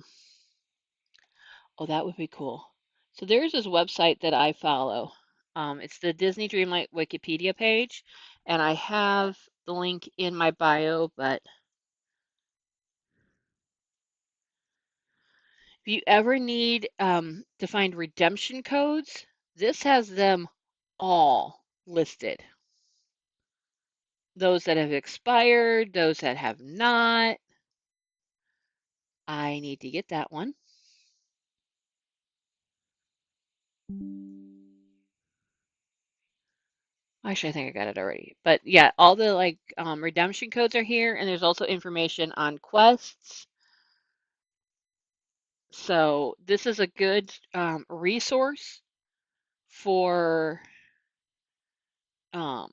Speaker 1: oh, that would be cool. So there's this website that I follow. It's the Disney Dreamlight Wikipedia page, and I have the link in my bio, but if you ever need to find redemption codes, this has them all listed. Those that have expired, those that have not. I need to get that one. Actually, I think I got it already. But yeah, all the redemption codes are here, and there's also information on quests. So this is a good resource for um,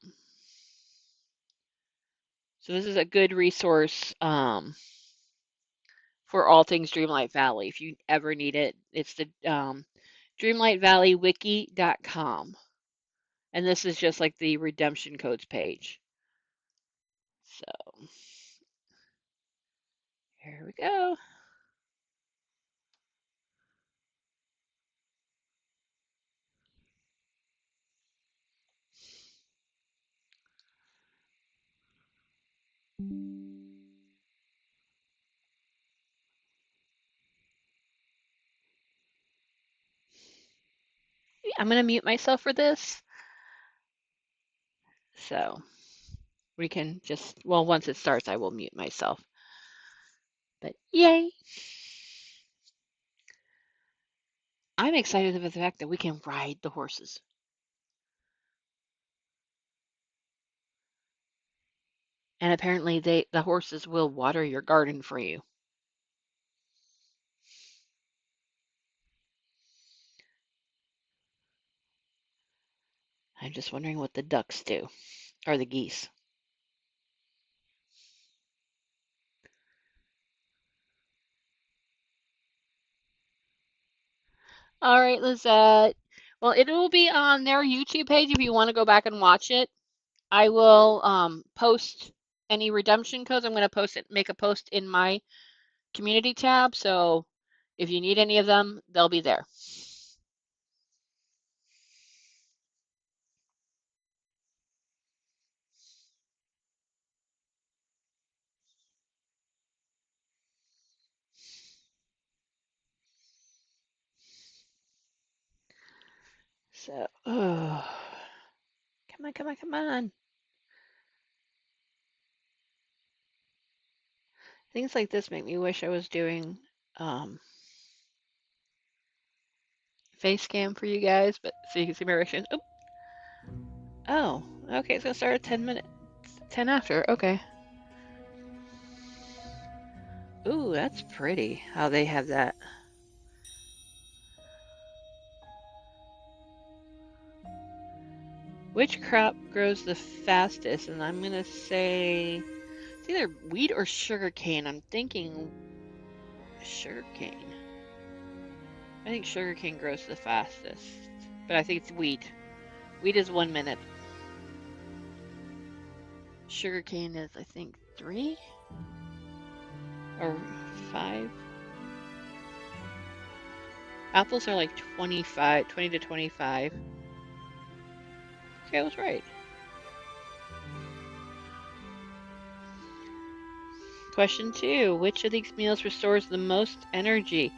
Speaker 1: for all things Dreamlight Valley. If you ever need it, it's the dreamlightvalleywiki.com. And this is just like the redemption codes page. So here we go. I'm going to mute myself for this. So we can just, well, once it starts, I will mute myself. But yay! I'm excited about the fact that we can ride the horses. And apparently the horses will water your garden for you. I'm just wondering what the ducks do, or the geese. All right, Lizette. Well, it will be on their YouTube page if you want to go back and watch it. I will post any redemption codes. I'm going to make a post in my community tab. So if you need any of them, they'll be there. So, oh, come on, come on, come on. Things like this make me wish I was doing face cam for you guys, but so you can see my reactions. Oh, okay, it's gonna start at 10 minutes, 10 after, okay. Ooh, that's pretty how they have that. Which crop grows the fastest? And I'm gonna say it's either wheat or sugarcane. I'm thinking sugarcane. I think sugarcane grows the fastest, but I think it's wheat. Wheat is 1 minute. Sugarcane is, I think, 3 or 5. Apples are like 20 to 25. Okay, I was right. Question 2. Which of these meals restores the most energy?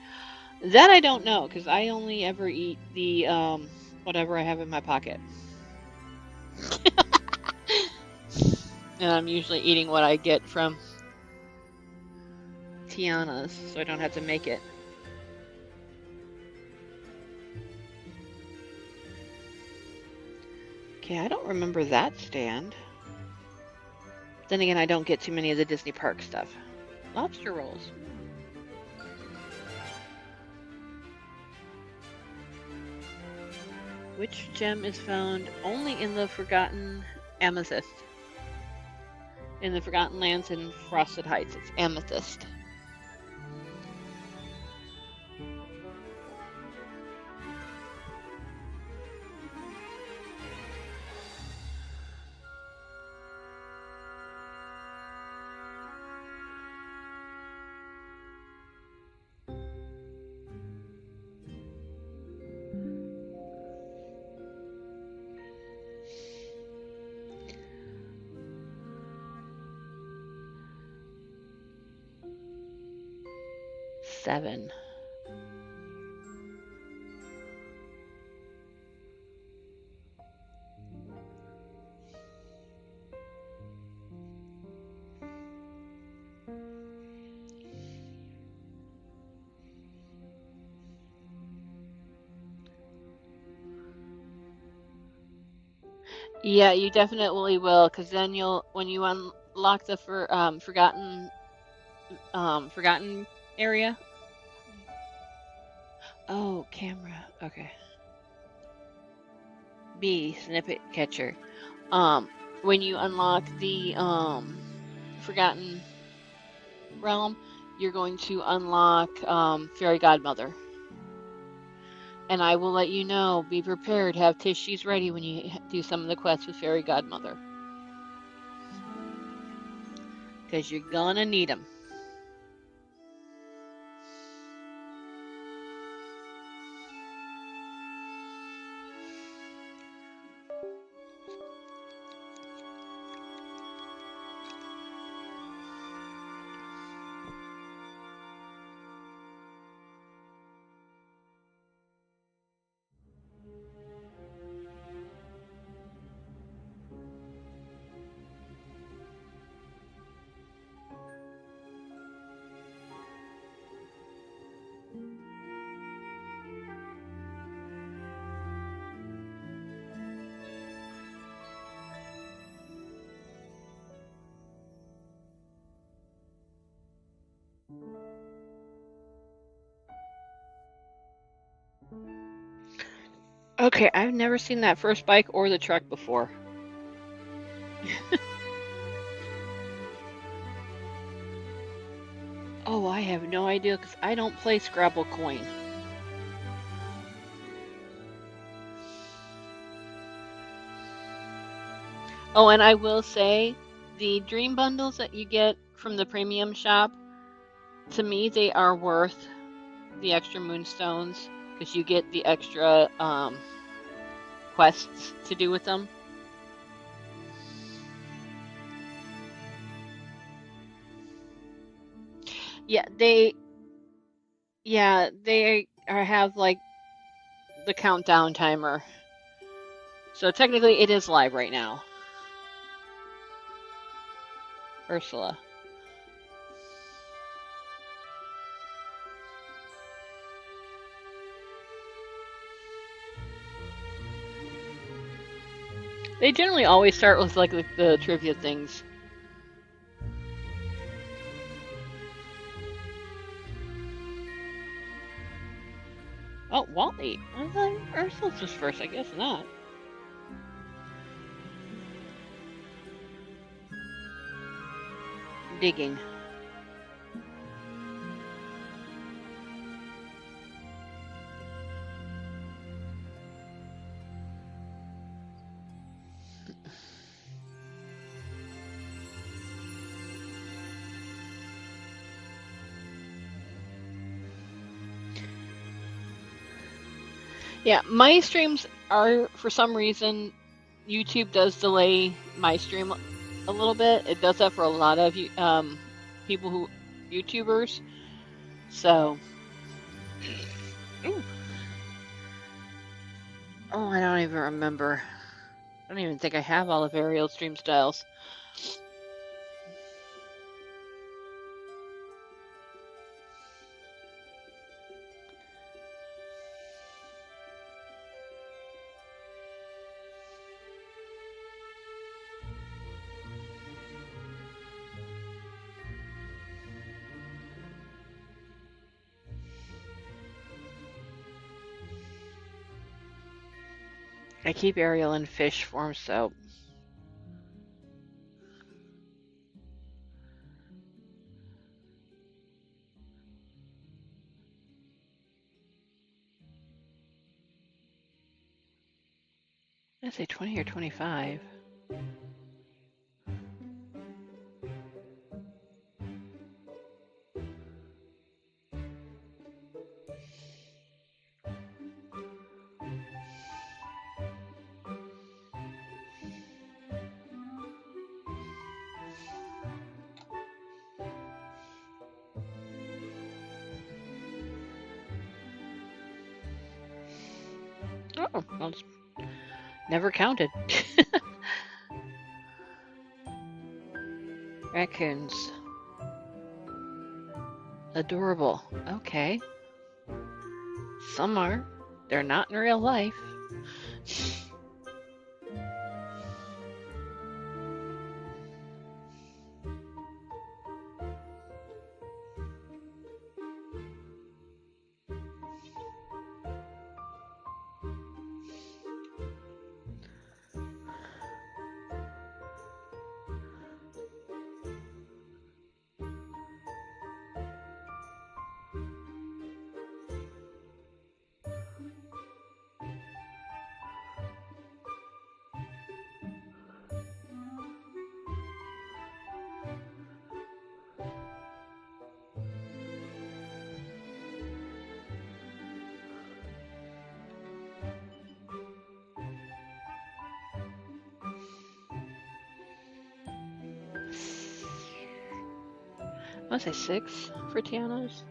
Speaker 1: That I don't know, because I only ever eat the whatever I have in my pocket. And I'm usually eating what I get from Tiana's, so I don't have to make it. Okay, I don't remember that stand. Then again, I don't get too many of the Disney park stuff. Lobster rolls. Which gem is found only in the Forgotten Amethyst? In the Forgotten Lands and Frosted Heights, it's amethyst. Seven. Yeah, you definitely will, because then when you unlock the forgotten area. Oh, camera. Okay. B, snippet catcher. When you unlock the forgotten realm, you're going to unlock Fairy Godmother. And I will let you know, be prepared, have tissues ready when you do some of the quests with Fairy Godmother. Because you're gonna need them. Okay, I've never seen that first bike or the truck before. Oh, I have no idea because I don't play Scrabble Coin. Oh, and I will say, the dream bundles that you get from the premium shop, to me, they are worth the extra moonstones because you get the extra quests to do with them. Yeah, they have like the countdown timer. So technically it is live right now. Ursula. They generally always start with like the trivia things. Oh, Wally. I thought Ursula's was first. I guess not. Digging. Yeah, my streams are, for some reason, YouTube does delay my stream a little bit. It does that for a lot of people who YouTubers. So, ooh. Oh, I don't even remember. I don't even think I have all of Ariel's stream styles. I keep Ariel in fish form, so I say 20 or 25. Oh, well, it's never counted. Raccoons. Adorable. Okay. Some are. They're not in real life. I want to say 6 for Tiana's.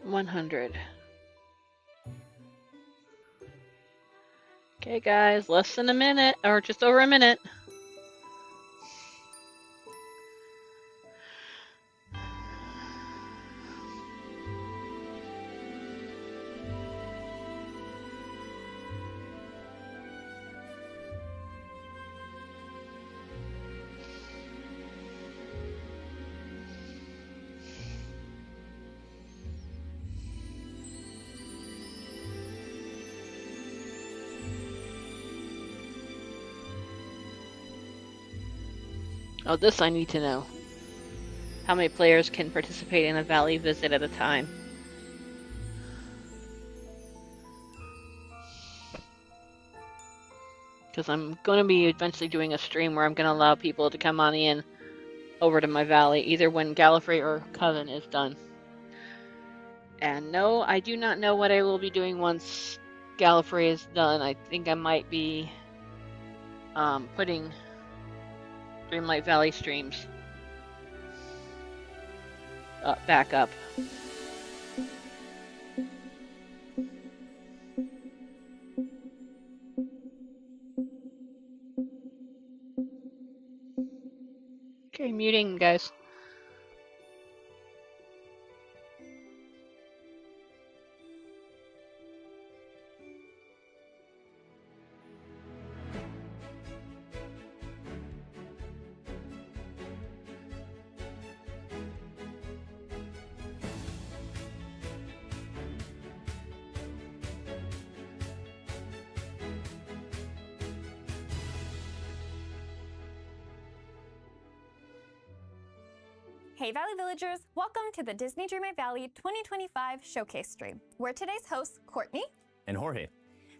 Speaker 1: $100. Okay, guys, less than a minute, or just over a minute. Oh, this I need to know. How many players can participate in a valley visit at a time? Because I'm going to be eventually doing a stream where I'm going to allow people to come on in over to my valley, either when Gallifrey or Coven is done. And no, I do not know what I will be doing once Gallifrey is done. I think I might be putting Dreamlight Valley streams back up. Okay, muting, guys.
Speaker 6: Hey Valley Villagers, welcome to the Disney Dreamlight Valley 2025 Showcase stream. We're today's hosts, Courtney
Speaker 7: and Jorge.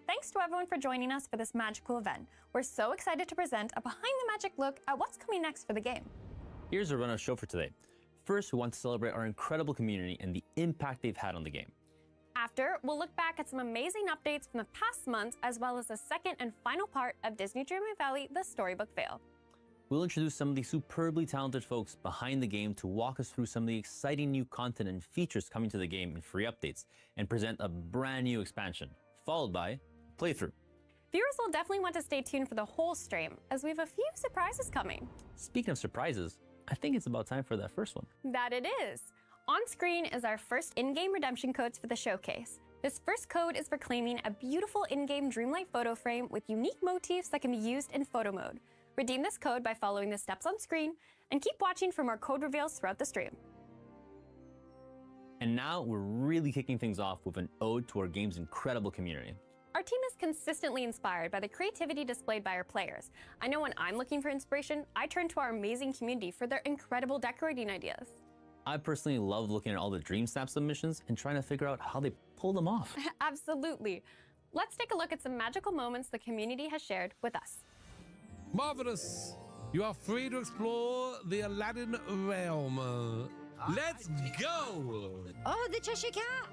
Speaker 6: Thanks to everyone for joining us for this magical event. We're so excited to present a behind the magic look at what's coming next for the game.
Speaker 7: Here's a run of show for today. First, we want to celebrate our incredible community and the impact they've had on the game.
Speaker 6: After, we'll look back at some amazing updates from the past months, as well as the second and final part of Disney Dreamlight Valley, the Storybook Veil.
Speaker 7: We'll introduce some of the superbly talented folks behind the game to walk us through some of the exciting new content and features coming to the game in free updates, and present a brand new expansion, followed by playthrough.
Speaker 6: Viewers will definitely want to stay tuned for the whole stream, as we have a few surprises coming.
Speaker 7: Speaking of surprises, I think it's about time for that first one.
Speaker 6: That it is. On screen is our first in-game redemption codes for the showcase. This first code is for claiming a beautiful in-game Dreamlight photo frame with unique motifs that can be used in photo mode. Redeem this code by following the steps on screen, and keep watching for more code reveals throughout the stream.
Speaker 7: And now we're really kicking things off with an ode to our game's incredible community.
Speaker 6: Our team is consistently inspired by the creativity displayed by our players. I know when I'm looking for inspiration, I turn to our amazing community for their incredible decorating ideas.
Speaker 7: I personally love looking at all the Dream Snap submissions and trying to figure out how they pull them off.
Speaker 6: Absolutely. Let's take a look at some magical moments the community has shared with us.
Speaker 8: Marvelous! You are free to explore the Aladdin realm. Let's go!
Speaker 9: Oh, the Cheshire Cat!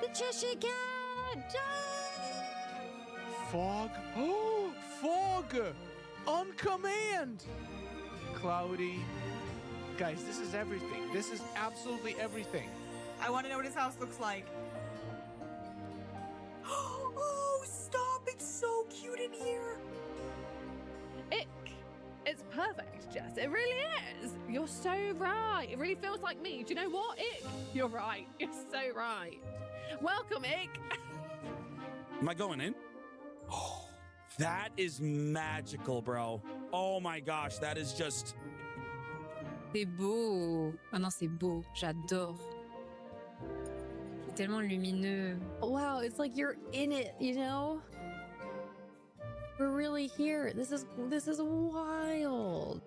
Speaker 9: The Cheshire Cat!
Speaker 10: Fog? Oh, fog! On command! Cloudy. Guys, this is everything. This is absolutely everything.
Speaker 11: I want to know what his house looks like. Oh, stop! It's so cute in here.
Speaker 12: It's perfect, Jess. It really is. You're so right. It really feels like me. Do you know what, Ick? You're right. You're so right. Welcome, Ick.
Speaker 13: Am I going in? Oh, that is magical, bro. Oh my gosh, that is just...
Speaker 14: C'est beau. Oh non, c'est beau. J'adore. C'est tellement lumineux.
Speaker 12: Wow, it's like you're in it, you know? We're really here. This is wild.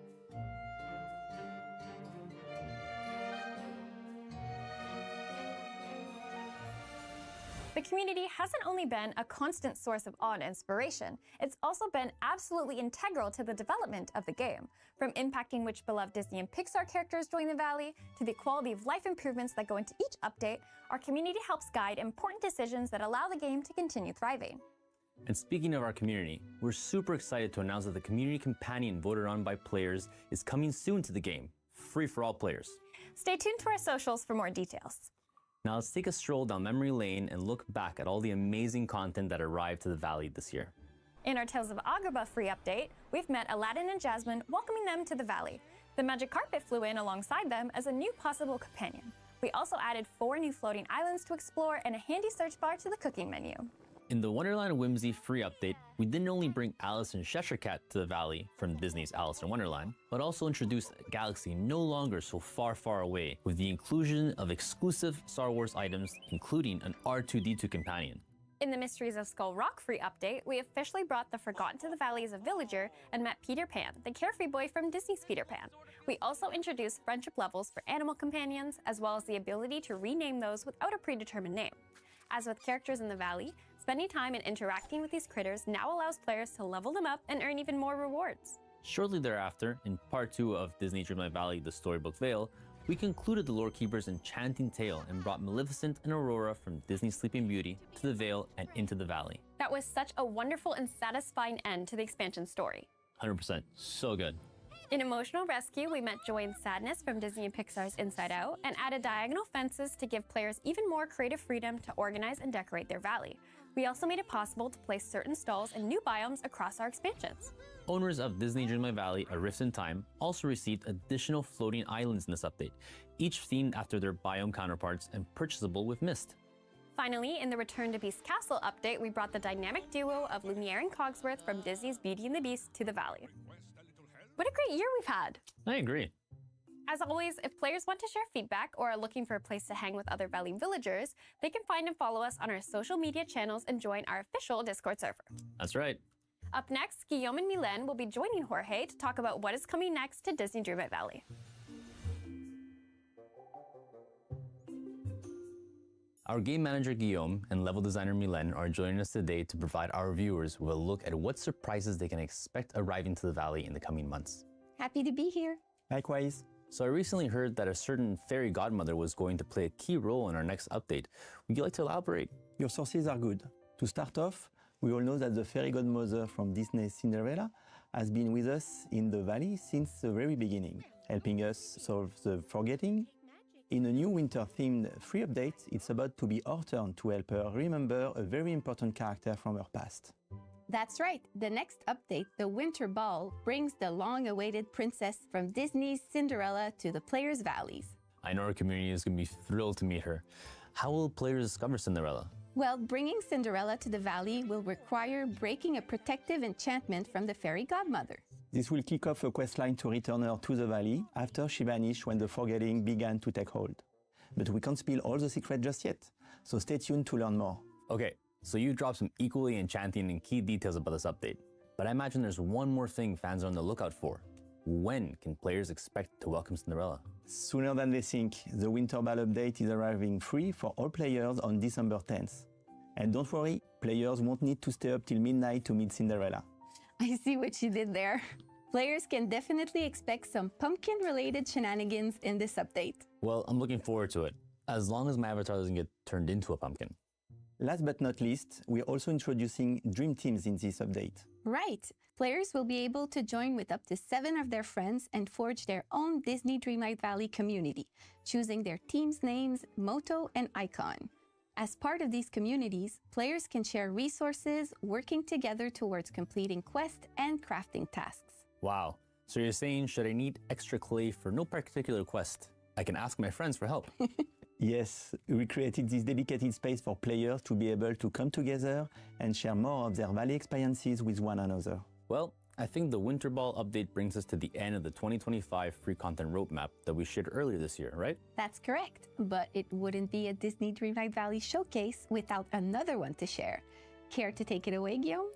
Speaker 6: The community hasn't only been a constant source of awe and inspiration, it's also been absolutely integral to the development of the game. From impacting which beloved Disney and Pixar characters join the Valley, to the quality of life improvements that go into each update, our community helps guide important decisions that allow the game to continue thriving.
Speaker 7: And speaking of our community, we're super excited to announce that the community companion voted on by players is coming soon to the game, free for all players.
Speaker 6: Stay tuned to our socials for more details.
Speaker 7: Now let's take a stroll down memory lane and look back at all the amazing content that arrived to the Valley this year.
Speaker 6: In our Tales of Agrabah free update, we've met Aladdin and Jasmine, welcoming them to the Valley. The magic carpet flew in alongside them as a new possible companion. We also added 4 new floating islands to explore and a handy search bar to the cooking menu.
Speaker 7: In the Wonderland Whimsy free update, we didn't only bring Alice and Cheshire Cat to the Valley from Disney's Alice in Wonderland, but also introduced a galaxy no longer so far, far away with the inclusion of exclusive Star Wars items, including an R2-D2 companion.
Speaker 6: In the Mysteries of Skull Rock free update, we officially brought the Forgotten to the Valley as a villager and met Peter Pan, the carefree boy from Disney's Peter Pan. We also introduced friendship levels for animal companions, as well as the ability to rename those without a predetermined name. As with characters in the Valley, spending time and interacting with these critters now allows players to level them up and earn even more rewards.
Speaker 7: Shortly thereafter, in Part 2 of Disney Dreamlight Valley, The Storybook Vale, we concluded the Lore Keeper's enchanting tale and brought Maleficent and Aurora from Disney's Sleeping Beauty to the Vale and into the Valley.
Speaker 6: That was such a wonderful and satisfying end to the expansion story.
Speaker 7: 100%, so good.
Speaker 6: In Emotional Rescue, we met joy and sadness from Disney and Pixar's Inside Out and added diagonal fences to give players even more creative freedom to organize and decorate their valley. We also made it possible to place certain stalls and new biomes across our expansions.
Speaker 7: Owners of Disney Dreamlight Valley, A Rift in Time, also received additional floating islands in this update, each themed after their biome counterparts and purchasable with Mist.
Speaker 6: Finally, in the Return to Beast Castle update, we brought the dynamic duo of Lumiere and Cogsworth from Disney's Beauty and the Beast to the Valley. What a great year we've had!
Speaker 7: I agree.
Speaker 6: As always, if players want to share feedback or are looking for a place to hang with other Valley villagers, they can find and follow us on our social media channels and join our official Discord server.
Speaker 7: That's right.
Speaker 6: Up next, Guillaume and Mylène will be joining Jorge to talk about what is coming next to Disney Dreamlight Valley.
Speaker 7: Our game manager Guillaume and level designer Mylène are joining us today to provide our viewers with a look at what surprises they can expect arriving to the Valley in the coming months.
Speaker 9: Happy to be here.
Speaker 7: Likewise. So I recently heard that a certain fairy godmother was going to play a key role in our next update. Would you like to elaborate?
Speaker 15: Your sources are good. To start off, we all know that the fairy godmother from Disney's Cinderella has been with us in the Valley since the very beginning, helping us solve the forgetting. In a new winter-themed free update, it's about to be our turn to help her remember a very important character from her past.
Speaker 9: That's right. The next update, the Winter Ball, brings the long-awaited princess from Disney's Cinderella to the players' valleys.
Speaker 7: I know our community is going to be thrilled to meet her. How will players discover Cinderella?
Speaker 9: Well, bringing Cinderella to the valley will require breaking a protective enchantment from the fairy godmother.
Speaker 15: This will kick off a questline to return her to the valley after she vanished when the forgetting began to take hold. But we can't spill all the secrets just yet, so stay tuned to learn more.
Speaker 7: Okay, so you dropped some equally enchanting and key details about this update, but I imagine there's one more thing fans are on the lookout for. When can players expect to welcome Cinderella?
Speaker 15: Sooner than they think, the Winter Ball update is arriving free for all players on December 10th. And don't worry, players won't need to stay up till midnight to meet Cinderella.
Speaker 9: I see what you did there. Players can definitely expect some pumpkin-related shenanigans in this update.
Speaker 7: Well, I'm looking forward to it, as long as my avatar doesn't get turned into a pumpkin.
Speaker 15: Last but not least, we're also introducing Dream Teams in this update.
Speaker 9: Right. Players will be able to join with up to 7 of their friends and forge their own Disney Dreamlight Valley community, choosing their team's names, motto, and icon. As part of these communities, players can share resources, working together towards completing quests and crafting tasks.
Speaker 7: Wow, so you're saying should I need extra clay for no particular quest, I can ask my friends for help?
Speaker 15: Yes, we created this dedicated space for players to be able to come together and share more of their Valley experiences with one another.
Speaker 7: Well, I think the Winter Ball update brings us to the end of the 2025 free content roadmap that we shared earlier this year, right?
Speaker 9: That's correct, but it wouldn't be a Disney Dreamlight Valley showcase without another one to share. Care to take it away, Guillaume?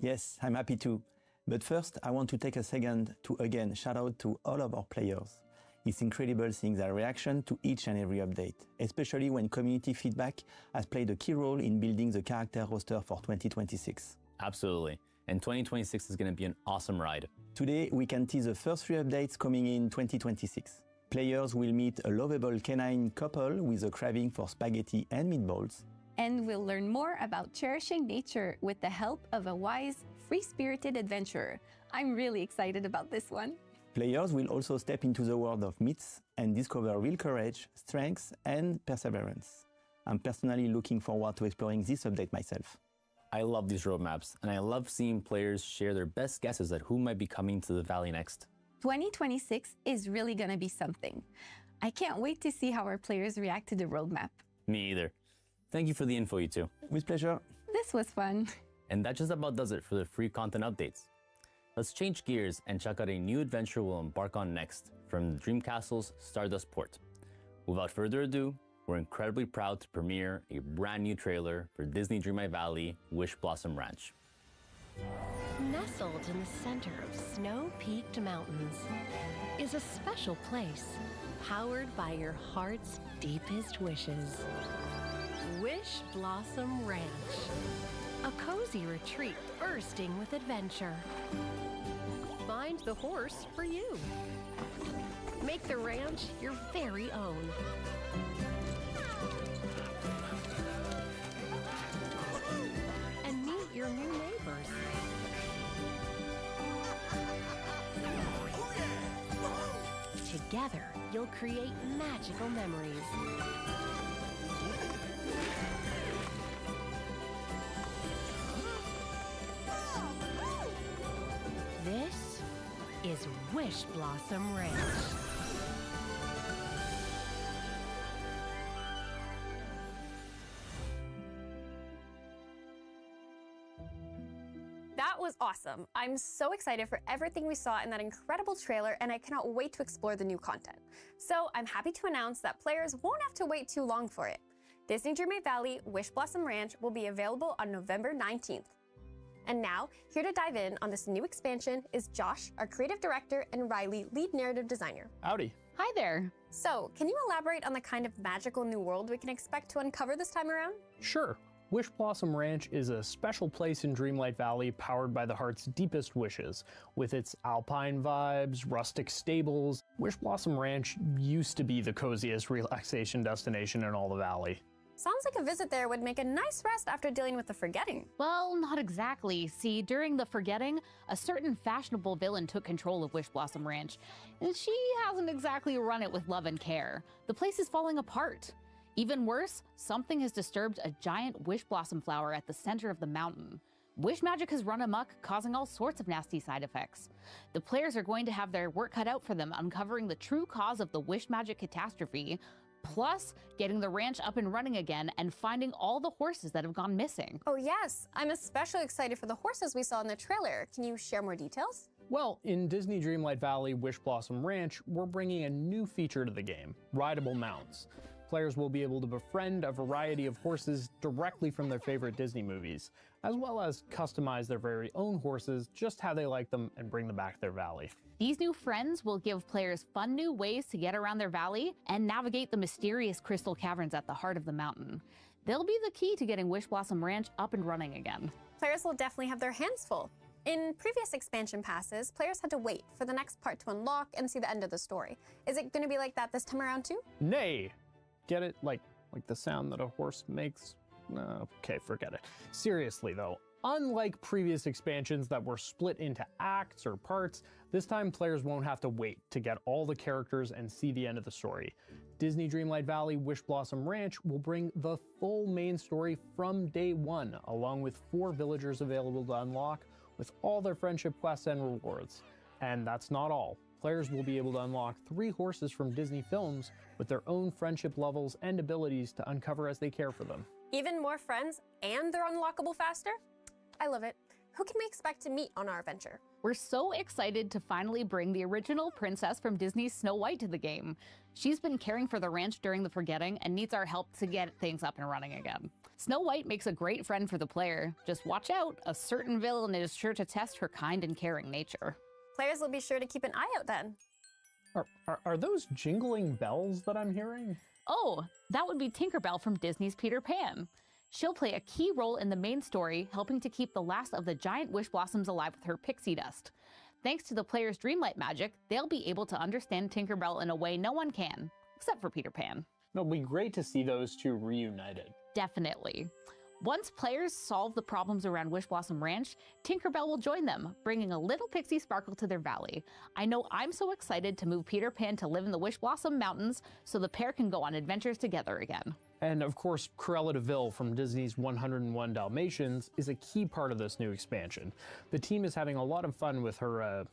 Speaker 15: Yes, I'm happy to. But first, I want to take a second to again shout out to all of our players. It's incredible seeing their reaction to each and every update, especially when community feedback has played a key role in building the character roster for 2026.
Speaker 7: Absolutely. And 2026 is going to be an awesome ride.
Speaker 15: Today, we can tease the first 3 updates coming in 2026. Players will meet a lovable canine couple with a craving for spaghetti and meatballs.
Speaker 9: And we'll learn more about cherishing nature with the help of a wise, free-spirited adventurer. I'm really excited about this one.
Speaker 15: Players will also step into the world of myths and discover real courage, strength, and perseverance. I'm personally looking forward to exploring this update myself.
Speaker 7: I love these roadmaps, and I love seeing players share their best guesses at who might be coming to the Valley next.
Speaker 9: 2026 is really gonna be something. I can't wait to see how our players react to the roadmap.
Speaker 7: Me either. Thank you for the info, you two.
Speaker 15: With pleasure.
Speaker 9: This was fun.
Speaker 7: And that just about does it for the free content updates. Let's change gears and check out a new adventure we'll embark on next from Dream Castle's Stardust Port. Without further ado, we're incredibly proud to premiere a brand new trailer for Disney Dreamlight Valley Wish Blossom Ranch.
Speaker 2: Nestled in the center of snow-peaked mountains is a special place powered by your heart's deepest wishes. Wish Blossom Ranch, a cozy retreat bursting with adventure. Find the horse for you. Make the ranch your very own. And meet your new neighbors. Together, you'll create magical memories. This is Wish Blossom Ranch.
Speaker 6: That was awesome. I'm so excited for everything we saw in that incredible trailer, and I cannot wait to explore the new content. So I'm happy to announce that players won't have to wait too long for it. Disney Dreamlight Valley Wish Blossom Ranch will be available on November 19th. And now, here to dive in on this new expansion is Josh, our creative director, and Riley, lead narrative designer.
Speaker 16: Howdy.
Speaker 6: Hi there. So, can you elaborate on the kind of magical new world we can expect to uncover this time around?
Speaker 16: Sure. Wish Blossom Ranch is a special place in Dreamlight Valley powered by the heart's deepest wishes. With its alpine vibes, rustic stables, Wish Blossom Ranch used to be the coziest relaxation destination in all the valley.
Speaker 6: Sounds like a visit there would make a nice rest after dealing with the forgetting.
Speaker 17: Well, not exactly. See, during the forgetting, a certain fashionable villain took control of Wish Blossom Ranch, and she hasn't exactly run it with love and care. The place is falling apart. Even worse, something has disturbed a giant wish blossom flower at the center of the mountain. Wish magic has run amok, causing all sorts of nasty side effects. The players are going to have their work cut out for them uncovering the true cause of the wish magic catastrophe. plus getting the ranch up and running again and finding all the horses that have gone missing.
Speaker 6: Oh yes, I'm especially excited for the horses we saw in the trailer. Can you share more details?
Speaker 16: Well, in Disney Dreamlight Valley Wish Blossom Ranch, we're bringing a new feature to the game, rideable mounts. Players will be able to befriend a variety of horses directly from their favorite Disney movies, as well as customize their very own horses just how they like them and bring them back to their valley.
Speaker 17: These new friends will give players fun new ways to get around their valley and navigate the mysterious crystal caverns at the heart of the mountain. They'll be the key to getting Wish Blossom Ranch up and running again.
Speaker 6: Players will definitely have their hands full. In previous expansion passes, players had to wait for the next part to unlock and see the end of the story. Is it going to be like that this time around too?
Speaker 16: Nay! Get it? Like the sound that a horse makes? Okay, forget it. Seriously though, unlike previous expansions that were split into acts or parts, this time players won't have to wait to get all the characters and see the end of the story. Disney Dreamlight Valley Wish Blossom Ranch will bring the full main story from day one, along with 4 villagers available to unlock, with all their friendship quests and rewards. And that's not all. Players will be able to unlock 3 horses from Disney films with their own friendship levels and abilities to uncover as they care for them.
Speaker 6: Even more friends and they're unlockable faster? I love it. Who can we expect to meet on our adventure?
Speaker 17: We're so excited to finally bring the original princess from Disney's Snow White to the game. She's been caring for the ranch during the Forgetting and needs our help to get things up and running again. Snow White makes a great friend for the player. Just watch out, a certain villain is sure to test her kind and caring nature.
Speaker 6: Players will be sure to keep an eye out then.
Speaker 16: Are those jingling bells that I'm hearing?
Speaker 17: Oh, that would be Tinkerbell from Disney's Peter Pan. She'll play a key role in the main story, helping to keep the last of the giant wish blossoms alive with her pixie dust. Thanks to the player's dreamlight magic, they'll be able to understand Tinkerbell in a way no one can, except for Peter Pan.
Speaker 16: It'll be great to see those two reunited.
Speaker 17: Definitely. Once players solve the problems around Wish Blossom Ranch, Tinkerbell will join them, bringing a little pixie sparkle to their valley. I know I'm so excited to move Peter Pan to live in the Wish Blossom Mountains so the pair can go on adventures together again.
Speaker 16: And of course, Cruella de Vil from Disney's 101 Dalmatians is a key part of this new expansion. The team is having a lot of fun with her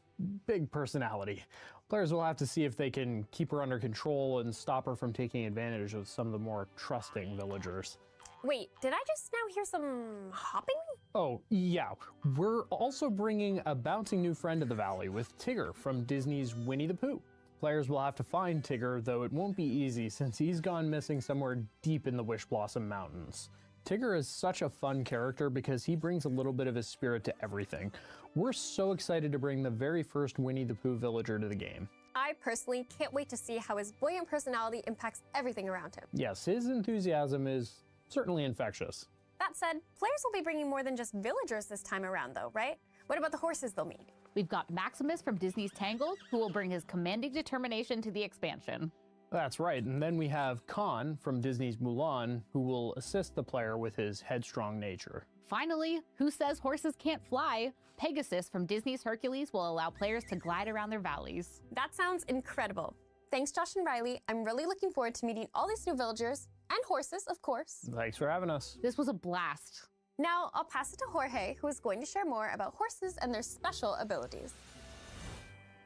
Speaker 16: big personality. Players will have to see if they can keep her under control and stop her from taking advantage of some of the more trusting villagers.
Speaker 6: Wait, did I just now hear some hopping?
Speaker 16: Oh, yeah. We're also bringing a bouncing new friend to the valley with Tigger from Disney's Winnie the Pooh. Players will have to find Tigger, though it won't be easy since he's gone missing somewhere deep in the Wish Blossom Mountains. Tigger is such a fun character because he brings a little bit of his spirit to everything. We're so excited to bring the very first Winnie the Pooh villager to the game.
Speaker 6: I personally can't wait to see how his buoyant personality impacts everything around him.
Speaker 16: Yes, his enthusiasm is certainly infectious.
Speaker 6: That said, players will be bringing more than just villagers this time around though, right? What about the horses they'll meet?
Speaker 17: We've got Maximus from Disney's Tangled, who will bring his commanding determination to the expansion.
Speaker 16: That's right, and then we have Khan from Disney's Mulan, who will assist the player with his headstrong nature.
Speaker 17: Finally, who says horses can't fly? Pegasus from Disney's Hercules will allow players to glide around their valleys.
Speaker 6: That sounds incredible. Thanks, Josh and Riley. I'm really looking forward to meeting all these new villagers, and horses, of course.
Speaker 16: Thanks for having us.
Speaker 17: This was a blast.
Speaker 6: Now, I'll pass it to Jorge, who is going to share more about horses and their special abilities.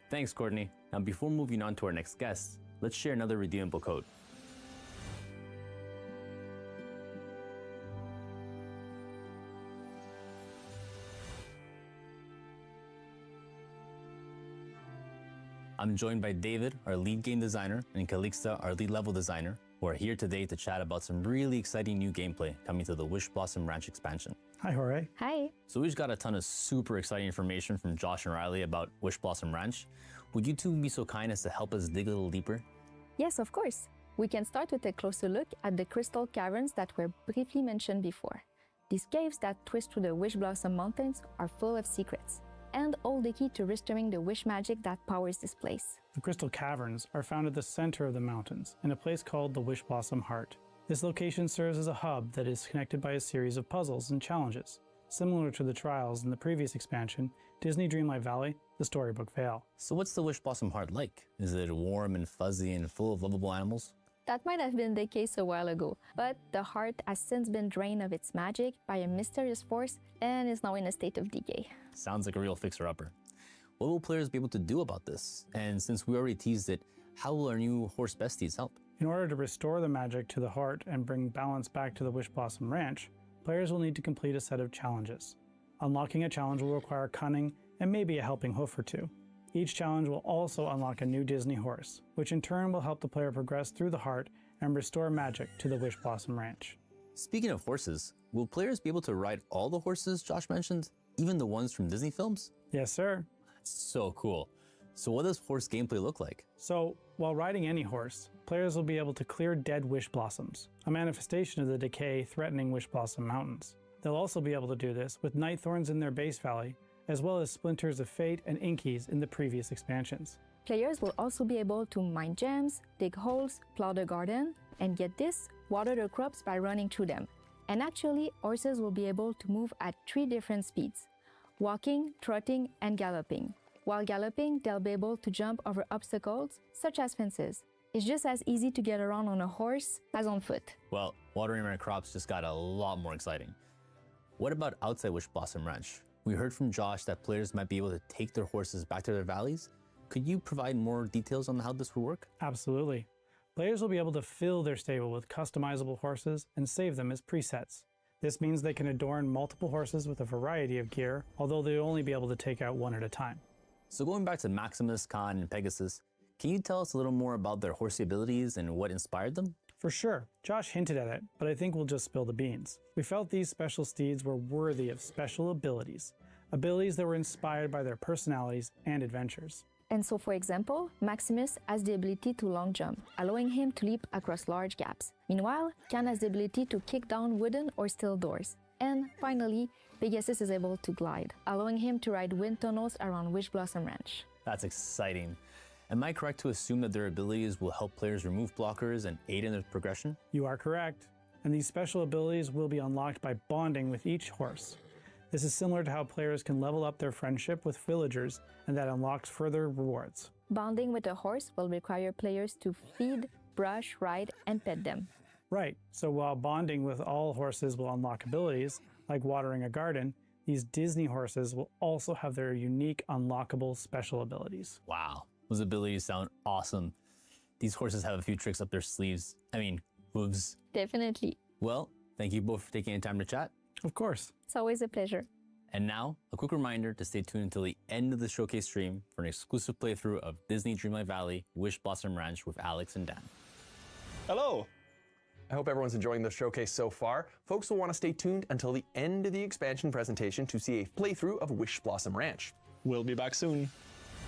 Speaker 7: Thanks, Courtney. Now, before moving on to our next guest, let's share another redeemable code. I'm joined by David, our lead game designer, and Calixta, our lead level designer, who are here today to chat about some really exciting new gameplay coming to the Wish Blossom Ranch expansion.
Speaker 18: Hi, Jorge.
Speaker 6: Hi.
Speaker 7: So we just got a ton of super exciting information from Josh and Riley about Wish Blossom Ranch. Would you two be so kind as to help us dig a little deeper?
Speaker 19: Yes, of course. We can start with a closer look at the crystal caverns that were briefly mentioned before. These caves that twist through the Wish Blossom Mountains are full of secrets and hold the key to restoring the wish magic that powers this place.
Speaker 18: The crystal caverns are found at the center of the mountains in a place called the Wish Blossom Heart. This location serves as a hub that is connected by a series of puzzles and challenges. Similar to the trials in the previous expansion, Disney Dreamlight Valley, the Storybook Vale.
Speaker 7: So what's the Wish Blossom Heart like? Is it warm and fuzzy and full of lovable animals?
Speaker 19: That might have been the case a while ago, but the heart has since been drained of its magic by a mysterious force and is now in a state of decay.
Speaker 7: Sounds like a real fixer-upper. What will players be able to do about this? And since we already teased it, how will our new horse besties help?
Speaker 18: In order to restore the magic to the heart and bring balance back to the Wish Blossom Ranch, players will need to complete a set of challenges. Unlocking a challenge will require cunning and maybe a helping hoof or two. Each challenge will also unlock a new Disney horse, which in turn will help the player progress through the heart and restore magic to the Wish Blossom Ranch.
Speaker 7: Speaking of horses, will players be able to ride all the horses Josh mentioned, even the ones from Disney films?
Speaker 18: Yes, sir.
Speaker 7: That's so cool. So what does horse gameplay look like?
Speaker 18: So, while riding any horse, players will be able to clear dead wish blossoms, a manifestation of the decay threatening Wish Blossom Mountains. They'll also be able to do this with night thorns in their base valley, as well as splinters of fate and inkies in the previous expansions.
Speaker 19: Players will also be able to mine gems, dig holes, plow the garden, and get this, water the crops by running through them. And actually, horses will be able to move at 3 different speeds: walking, trotting, and galloping. While galloping, they'll be able to jump over obstacles, such as fences. It's just as easy to get around on a horse as on foot.
Speaker 7: Well, watering my crops just got a lot more exciting. What about outside Wish Blossom Ranch? We heard from Josh that players might be able to take their horses back to their valleys. Could you provide more details on how this will work?
Speaker 18: Absolutely. Players will be able to fill their stable with customizable horses and save them as presets. This means they can adorn multiple horses with a variety of gear, although they'll only be able to take out one at a time.
Speaker 7: So going back to Maximus, Khan, and Pegasus, can you tell us a little more about their horsey abilities and what inspired them?
Speaker 18: For sure. Josh hinted at it, but I think we'll just spill the beans. We felt these special steeds were worthy of special abilities that were inspired by their personalities and adventures.
Speaker 19: And so, for example, Maximus has the ability to long jump, allowing him to leap across large gaps. Meanwhile, Khan has the ability to kick down wooden or steel doors. And finally, Pegasus is able to glide, allowing him to ride wind tunnels around Wish Blossom Ranch.
Speaker 7: That's exciting. Am I correct to assume that their abilities will help players remove blockers and aid in their progression?
Speaker 18: You are correct. And these special abilities will be unlocked by bonding with each horse. This is similar to how players can level up their friendship with villagers, and that unlocks further rewards.
Speaker 19: Bonding with a horse will require players to feed, brush, ride, and pet them.
Speaker 18: Right, so while bonding with all horses will unlock abilities, like watering a garden, these Disney horses will also have their unique unlockable special abilities.
Speaker 7: Wow, those abilities sound awesome. These horses have a few tricks up their sleeves. Hooves.
Speaker 19: Definitely.
Speaker 7: Well, thank you both for taking the time to chat.
Speaker 18: Of course.
Speaker 19: It's always a pleasure.
Speaker 7: And now, a quick reminder to stay tuned until the end of the showcase stream for an exclusive playthrough of Disney Dreamlight Valley Wish Blossom Ranch with Alex and Dan.
Speaker 20: Hello! I hope everyone's enjoying the showcase so far. Folks will want to stay tuned until the end of the expansion presentation to see a playthrough of Wish Blossom Ranch. We'll be back soon.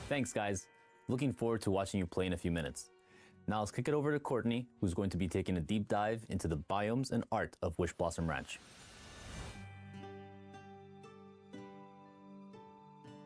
Speaker 7: Thanks, guys. Looking forward to watching you play in a few minutes. Now let's kick it over to Courtney, who's going to be taking a deep dive into the biomes and art of Wish Blossom Ranch.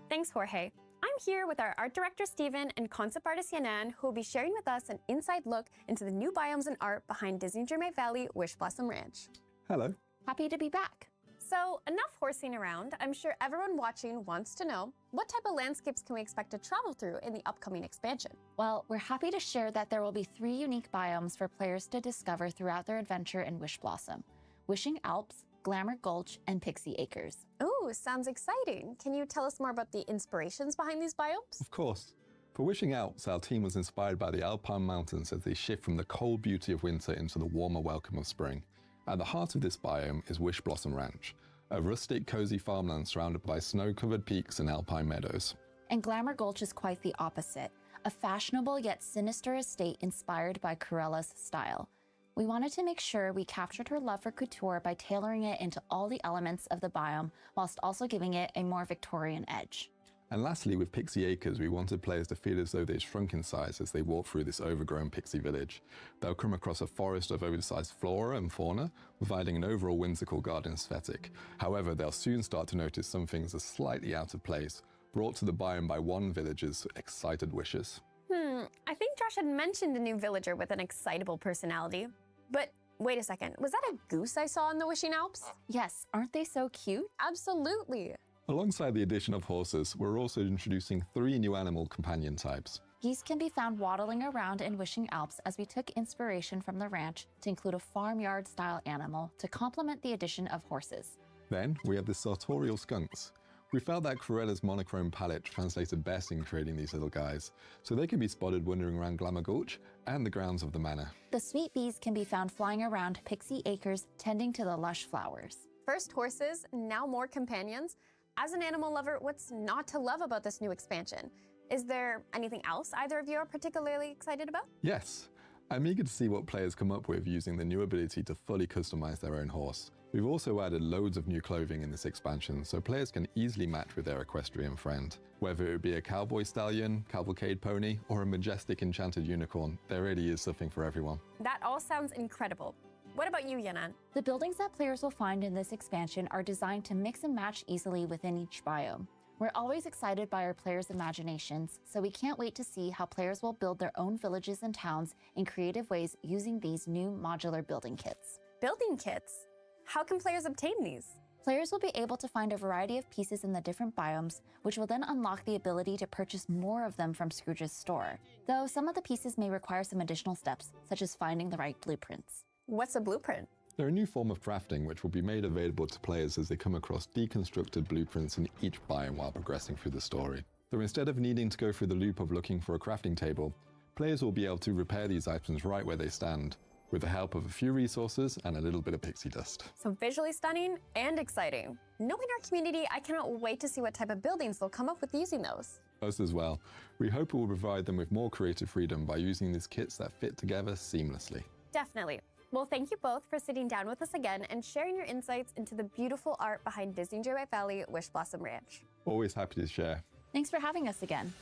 Speaker 6: Thanks, Jorge. I'm here with our art director, Steven, and concept artist, Yanan, who will be sharing with us an inside look into the new biomes and art behind Disney Dreamlight Valley Wish Blossom Ranch.
Speaker 21: Hello.
Speaker 6: Happy to be back. So, enough horsing around. I'm sure everyone watching wants to know, what type of landscapes can we expect to travel through in the upcoming expansion?
Speaker 22: Well, we're happy to share that there will be 3 unique biomes for players to discover throughout their adventure in Wish Blossom: Wishing Alps, Glamour Gulch, and Pixie Acres.
Speaker 6: Ooh, sounds exciting. Can you tell us more about the inspirations behind these biomes?
Speaker 21: Of course. For Wishing Alps, our team was inspired by the Alpine Mountains as they shift from the cold beauty of winter into the warmer welcome of spring. At the heart of this biome is Wish Blossom Ranch, a rustic, cozy farmland surrounded by snow-covered peaks and alpine meadows.
Speaker 22: And Glamour Gulch is quite the opposite, a fashionable yet sinister estate inspired by Corella's style. We wanted to make sure we captured her love for couture by tailoring it into all the elements of the biome, whilst also giving it a more Victorian edge.
Speaker 21: And lastly, with Pixie Acres, we wanted players to feel as though they've shrunk in size as they walk through this overgrown pixie village. They'll come across a forest of oversized flora and fauna, providing an overall whimsical garden aesthetic. However, they'll soon start to notice some things are slightly out of place, brought to the biome by one villager's excited wishes.
Speaker 6: I think Josh had mentioned a new villager with an excitable personality. But wait a second, was that a goose I saw in the Wishing Alps?
Speaker 22: Yes, aren't they so cute?
Speaker 6: Absolutely.
Speaker 21: Alongside the addition of horses, we're also introducing 3 new animal companion types.
Speaker 22: Geese can be found waddling around in Wishing Alps as we took inspiration from the ranch to include a farmyard-style animal to complement the addition of horses.
Speaker 21: Then we have the sartorial skunks. We felt that Corella's monochrome palette translated best in creating these little guys, so they can be spotted wandering around Glamour Gulch and the grounds of the manor.
Speaker 22: The sweet bees can be found flying around Pixie Acres, tending to the lush flowers.
Speaker 6: First horses, now more companions. As an animal lover, what's not to love about this new expansion? Is there anything else either of you are particularly excited about?
Speaker 21: Yes, I'm eager to see what players come up with using the new ability to fully customize their own horse. We've also added loads of new clothing in this expansion, so players can easily match with their equestrian friend. Whether it be a cowboy stallion, cavalcade pony, or a majestic enchanted unicorn, there really is something for everyone.
Speaker 6: That all sounds incredible. What about you, Yanan?
Speaker 22: The buildings that players will find in this expansion are designed to mix and match easily within each biome. We're always excited by our players' imaginations, so we can't wait to see how players will build their own villages and towns in creative ways using these new modular building kits.
Speaker 6: Building kits? How can players obtain these?
Speaker 22: Players will be able to find a variety of pieces in the different biomes, which will then unlock the ability to purchase more of them from Scrooge's store. Though some of the pieces may require some additional steps, such as finding the right blueprints.
Speaker 6: What's a blueprint?
Speaker 21: They're a new form of crafting which will be made available to players as they come across deconstructed blueprints in each biome while progressing through the story. So instead of needing to go through the loop of looking for a crafting table, players will be able to repair these items right where they stand, with the help of a few resources and a little bit of pixie dust.
Speaker 6: So visually stunning and exciting. Knowing our community, I cannot wait to see what type of buildings they'll come up with using those.
Speaker 21: Us as well. We hope it will provide them with more creative freedom by using these kits that fit together seamlessly.
Speaker 6: Definitely. Well, thank you both for sitting down with us again and sharing your insights into the beautiful art behind Disney Dreamlight Valley Wish Blossom Ranch.
Speaker 21: Always happy to share.
Speaker 22: Thanks for having us again.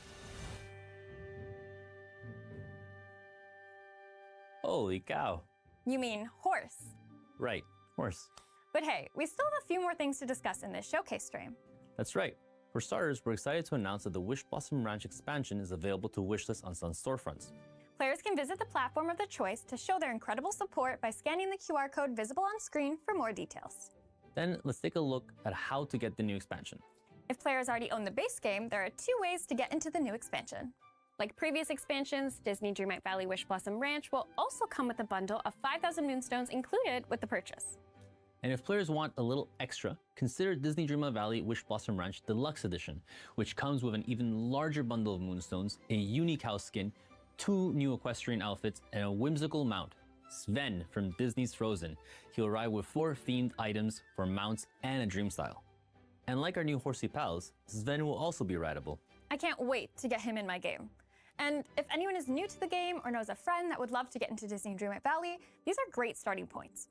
Speaker 7: Holy cow.
Speaker 6: You mean horse?
Speaker 7: Right, horse.
Speaker 6: But hey, we still have a few more things to discuss in this showcase stream.
Speaker 7: That's right. For starters, we're excited to announce that the Wish Blossom Ranch expansion is available to wishlist on some storefronts.
Speaker 6: Players can visit the platform of their choice to show their incredible support by scanning the QR code visible on screen for more details.
Speaker 7: Then let's take a look at how to get the new expansion.
Speaker 6: If players already own the base game, there are 2 ways to get into the new expansion. Like previous expansions, Disney Dreamlight Valley Wish Blossom Ranch will also come with a bundle of 5,000 moonstones included with the purchase.
Speaker 7: And if players want a little extra, consider Disney Dreamlight Valley Wish Blossom Ranch Deluxe Edition, which comes with an even larger bundle of moonstones, a unique house skin, 2 new equestrian outfits, and a whimsical mount, Sven from Disney's Frozen. He'll arrive with 4 themed items for mounts and a dream style. And like our new horsey pals, Sven will also be rideable.
Speaker 6: I can't wait to get him in my game. And if anyone is new to the game or knows a friend that would love to get into Disney Dreamlight Valley, these are great starting points.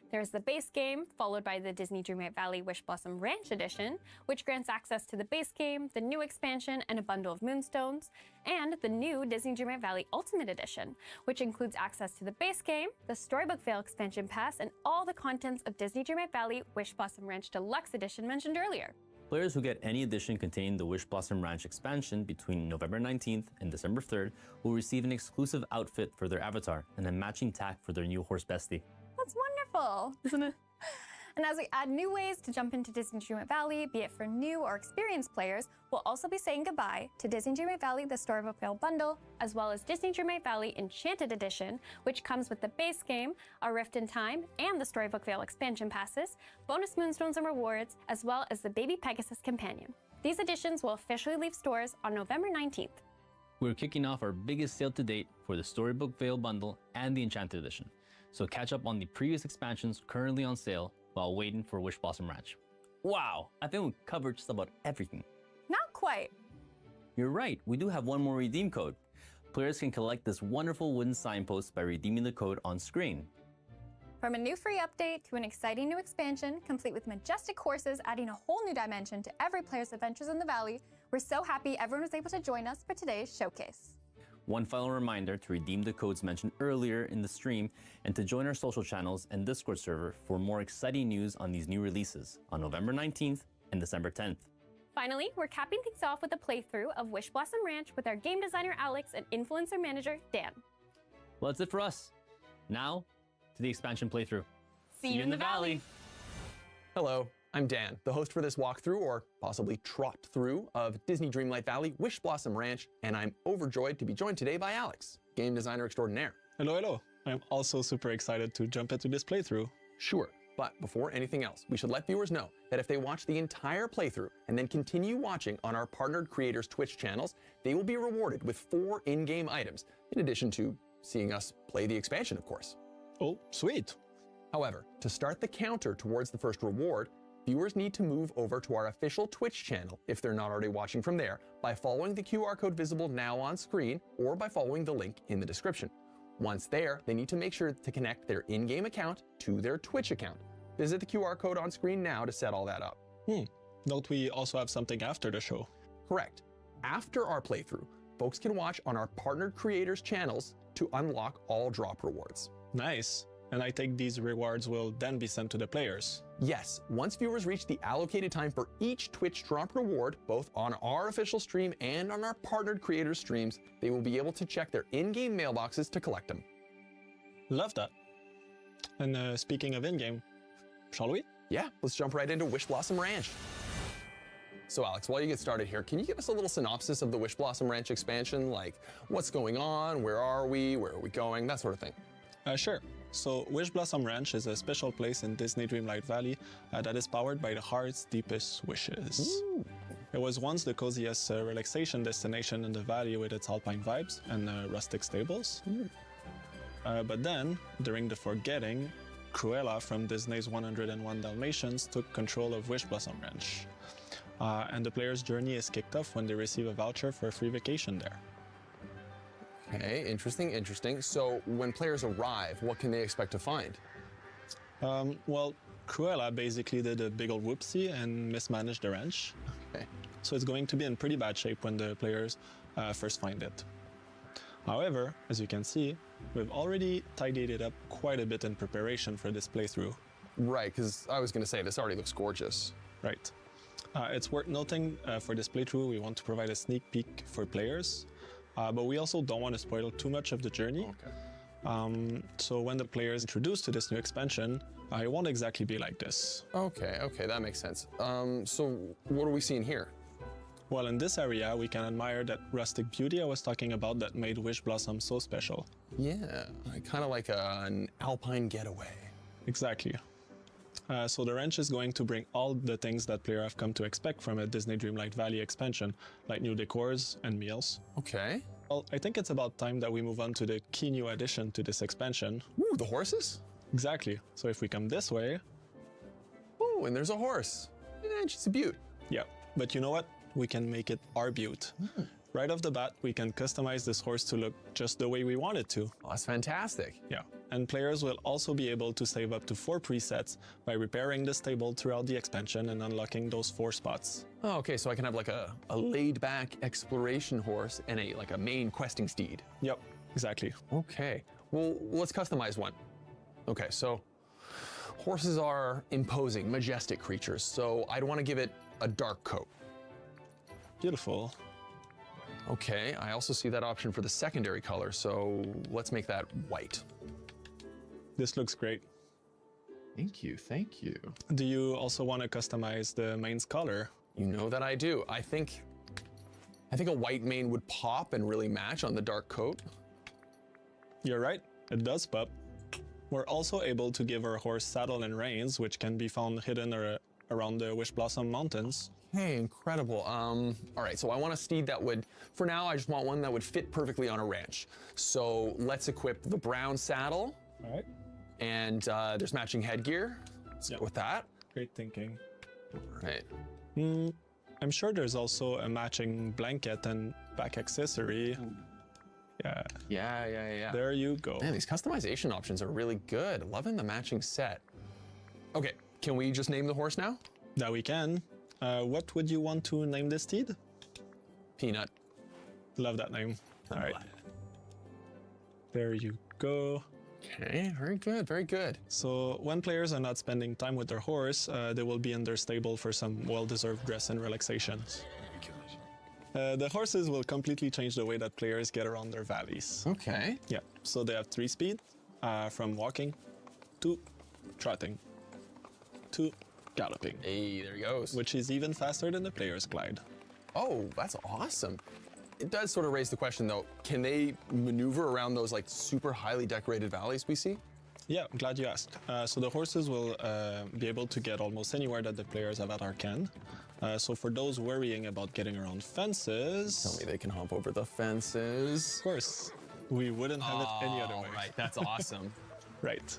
Speaker 6: There's the base game, followed by the Disney Dreamlight Valley Wish Blossom Ranch Edition, which grants access to the base game, the new expansion, and a bundle of moonstones, and the new Disney Dreamlight Valley Ultimate Edition, which includes access to the base game, the Storybook Vale Expansion Pass, and all the contents of Disney Dreamlight Valley Wish Blossom Ranch Deluxe Edition mentioned earlier.
Speaker 7: Players who get any edition containing the Wish Blossom Ranch expansion between November 19th and December 3rd will receive an exclusive outfit for their avatar and a matching tack for their new horse bestie.
Speaker 6: That's wonderful, isn't it? And as we add new ways to jump into Disney Dreamlight Valley, be it for new or experienced players, we'll also be saying goodbye to Disney Dreamlight Valley The Storybook Vale Bundle, as well as Disney Dreamlight Valley Enchanted Edition, which comes with the base game, A Rift in Time, and the Storybook Vale expansion passes, bonus moonstones and rewards, as well as the Baby Pegasus Companion. These editions will officially leave stores on November 19th.
Speaker 7: We're kicking off our biggest sale to date for the Storybook Vale Bundle and the Enchanted Edition, so catch up on the previous expansions currently on sale while waiting for Wish Blossom Ranch. Wow, I think we covered just about everything.
Speaker 6: Not quite.
Speaker 7: You're right, we do have one more redeem code. Players can collect this wonderful wooden signpost by redeeming the code on screen.
Speaker 6: From a new free update to an exciting new expansion, complete with majestic horses adding a whole new dimension to every player's adventures in the valley, we're so happy everyone was able to join us for today's showcase.
Speaker 7: One final reminder to redeem the codes mentioned earlier in the stream and to join our social channels and Discord server for more exciting news on these new releases on November 19th and December 10th.
Speaker 6: Finally, we're capping things off with a playthrough of Wish Blossom Ranch with our game designer Alex and influencer manager Dan.
Speaker 7: Well, that's it for us. Now, to the expansion playthrough.
Speaker 6: See you in the valley.
Speaker 20: Hello, I'm Dan, the host for this walkthrough, or possibly trot through, of Disney Dreamlight Valley Wish Blossom Ranch, and I'm overjoyed to be joined today by Alex, game designer extraordinaire.
Speaker 4: Hello, hello. I'm also super excited to jump into this playthrough.
Speaker 20: Sure. But before anything else, we should let viewers know that if they watch the entire playthrough and then continue watching on our partnered creators' Twitch channels, they will be rewarded with 4 in-game items, in addition to seeing us play the expansion, of course.
Speaker 4: Oh, sweet.
Speaker 20: However, to start the counter towards the first reward, viewers need to move over to our official Twitch channel if they're not already watching from there by following the QR code visible now on screen or by following the link in the description. Once there, they need to make sure to connect their in-game account to their Twitch account. Visit the QR code on screen now to set all that up.
Speaker 4: Don't we also have something after the show?
Speaker 20: Correct. After our playthrough, folks can watch on our partnered creators' channels to unlock all drop rewards.
Speaker 4: Nice. And I think these rewards will then be sent to the players.
Speaker 20: Yes, once viewers reach the allocated time for each Twitch drop reward, both on our official stream and on our partnered creators' streams, they will be able to check their in-game mailboxes to collect them.
Speaker 4: Love that. And speaking of in-game, shall we?
Speaker 20: Yeah, let's jump right into Wish Blossom Ranch. So Alex, while you get started here, can you give us a little synopsis of the Wish Blossom Ranch expansion? Like, what's going on, where are we going, that sort of thing.
Speaker 4: Sure. So Wish Blossom Ranch is a special place in Disney Dreamlight Valley that is powered by the heart's deepest wishes.
Speaker 20: Ooh.
Speaker 4: It was once the coziest relaxation destination in the valley with its alpine vibes and rustic stables. But then, during the Forgetting, Cruella from Disney's 101 Dalmatians took control of Wish Blossom Ranch. And the player's journey is kicked off when they receive a voucher for a free vacation there.
Speaker 20: Okay, interesting. So when players arrive, what can they expect to find?
Speaker 4: Well, Cruella basically did a big old whoopsie and mismanaged the ranch.
Speaker 20: Okay.
Speaker 4: So it's going to be in pretty bad shape when the players first find it. However, as you can see, we've already tidied it up quite a bit in preparation for this playthrough.
Speaker 20: Right, because I was going to say, this already looks gorgeous.
Speaker 4: Right. It's worth noting for this playthrough, we want to provide a sneak peek for players. But we also don't want to spoil too much of the journey. Okay. So when the player is introduced to this new expansion, it won't exactly be like this.
Speaker 20: Okay, that makes sense. So what are we seeing here?
Speaker 4: Well, in this area, we can admire that rustic beauty I was talking about that made Wish Blossom so special.
Speaker 20: Yeah, kind of like an alpine getaway.
Speaker 4: Exactly. So the ranch is going to bring all the things that players have come to expect from a Disney Dreamlight Valley expansion, like new decors and meals.
Speaker 20: Okay.
Speaker 4: Well, I think it's about time that we move on to the key new addition to this expansion.
Speaker 20: Ooh, the horses?
Speaker 4: Exactly. So if we come this way...
Speaker 20: Oh, and there's a horse. And she's a beaut.
Speaker 4: Yeah, but you know what? We can make it our beaut. Right off the bat, we can customize this horse to look just the way we want it to.
Speaker 20: Oh, that's fantastic.
Speaker 4: Yeah, and players will also be able to save up to 4 presets by repairing the stable throughout the expansion and unlocking those 4 spots.
Speaker 20: Oh, okay, so I can have like a laid-back exploration horse and a main questing steed.
Speaker 4: Yep, exactly.
Speaker 20: Okay, well, let's customize one. Okay, so horses are imposing, majestic creatures, so I'd want to give it a dark coat.
Speaker 4: Beautiful.
Speaker 20: Okay, I also see that option for the secondary color, so let's make that white.
Speaker 4: This looks great.
Speaker 20: Thank you.
Speaker 4: Do you also want to customize the mane's color?
Speaker 20: You know that I do. I think a white mane would pop and really match on the dark coat.
Speaker 4: You're right, it does pop. We're also able to give our horse saddle and reins, which can be found hidden around the Wish Blossom Mountains.
Speaker 20: Hey, incredible. All right, so I want a steed that would, for now, I just want one that would fit perfectly on a ranch. So let's equip the brown saddle.
Speaker 4: All right.
Speaker 20: And there's matching headgear. Let's go with that.
Speaker 4: Great thinking.
Speaker 20: All right.
Speaker 4: I'm sure there's also a matching blanket and back accessory.
Speaker 20: Yeah.
Speaker 4: There you go.
Speaker 20: Man, these customization options are really good. Loving the matching set. Okay, can we just name the horse now?
Speaker 4: That we can. What would you want to name this steed?
Speaker 20: Peanut.
Speaker 4: Love that name. All right. There you go.
Speaker 20: Okay, very good.
Speaker 4: So when players are not spending time with their horse, they will be in their stable for some well-deserved rest and relaxation. The horses will completely change the way that players get around their valleys.
Speaker 20: Okay.
Speaker 4: Yeah, so they have 3 speed, from walking to trotting to galloping.
Speaker 20: Hey, there he goes.
Speaker 4: Which is even faster than the player's glide.
Speaker 20: Oh, that's awesome. It does sort of raise the question though, can they maneuver around those like super highly decorated valleys we see?
Speaker 4: Yeah, I'm glad you asked. So the horses will be able to get almost anywhere that the players have at our can. So for those worrying about getting around fences...
Speaker 20: Tell me they can hop over the fences.
Speaker 4: Of course. We wouldn't have it any other way.
Speaker 20: Right, that's awesome.
Speaker 4: Right.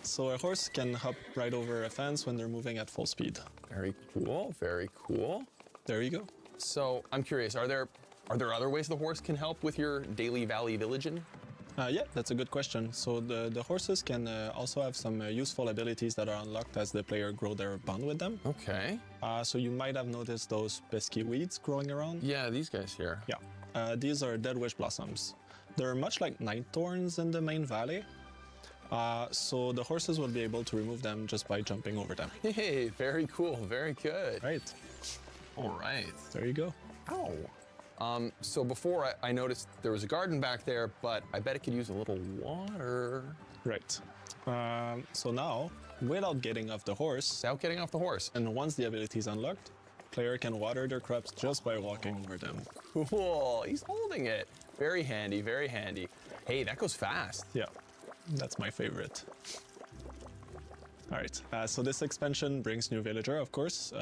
Speaker 4: So a horse can hop right over a fence when they're moving at full speed.
Speaker 20: Very cool, very cool.
Speaker 4: There you go.
Speaker 20: So I'm curious, are there other ways the horse can help with your daily valley villaging?
Speaker 4: Yeah, that's a good question. So the horses can also have some useful abilities that are unlocked as the player grow their bond with them.
Speaker 20: Okay.
Speaker 4: So you might have noticed those pesky weeds growing around.
Speaker 20: Yeah, these guys here.
Speaker 4: Yeah. These are dead wish blossoms. They're much like night thorns in the main valley. So the horses will be able to remove them just by jumping over them.
Speaker 20: Hey, very cool, very good.
Speaker 4: Right.
Speaker 20: All right.
Speaker 4: There you go.
Speaker 20: Ow. So before I noticed there was a garden back there, but I bet it could use a little water.
Speaker 4: Right. So now, without getting off the horse...
Speaker 20: Without getting off the horse.
Speaker 4: And once the ability is unlocked, player can water their crops just by walking over them.
Speaker 20: Cool, he's holding it. Very handy, very handy. Hey, that goes fast.
Speaker 4: Yeah, that's my favorite. All right, so this expansion brings new villager, of course.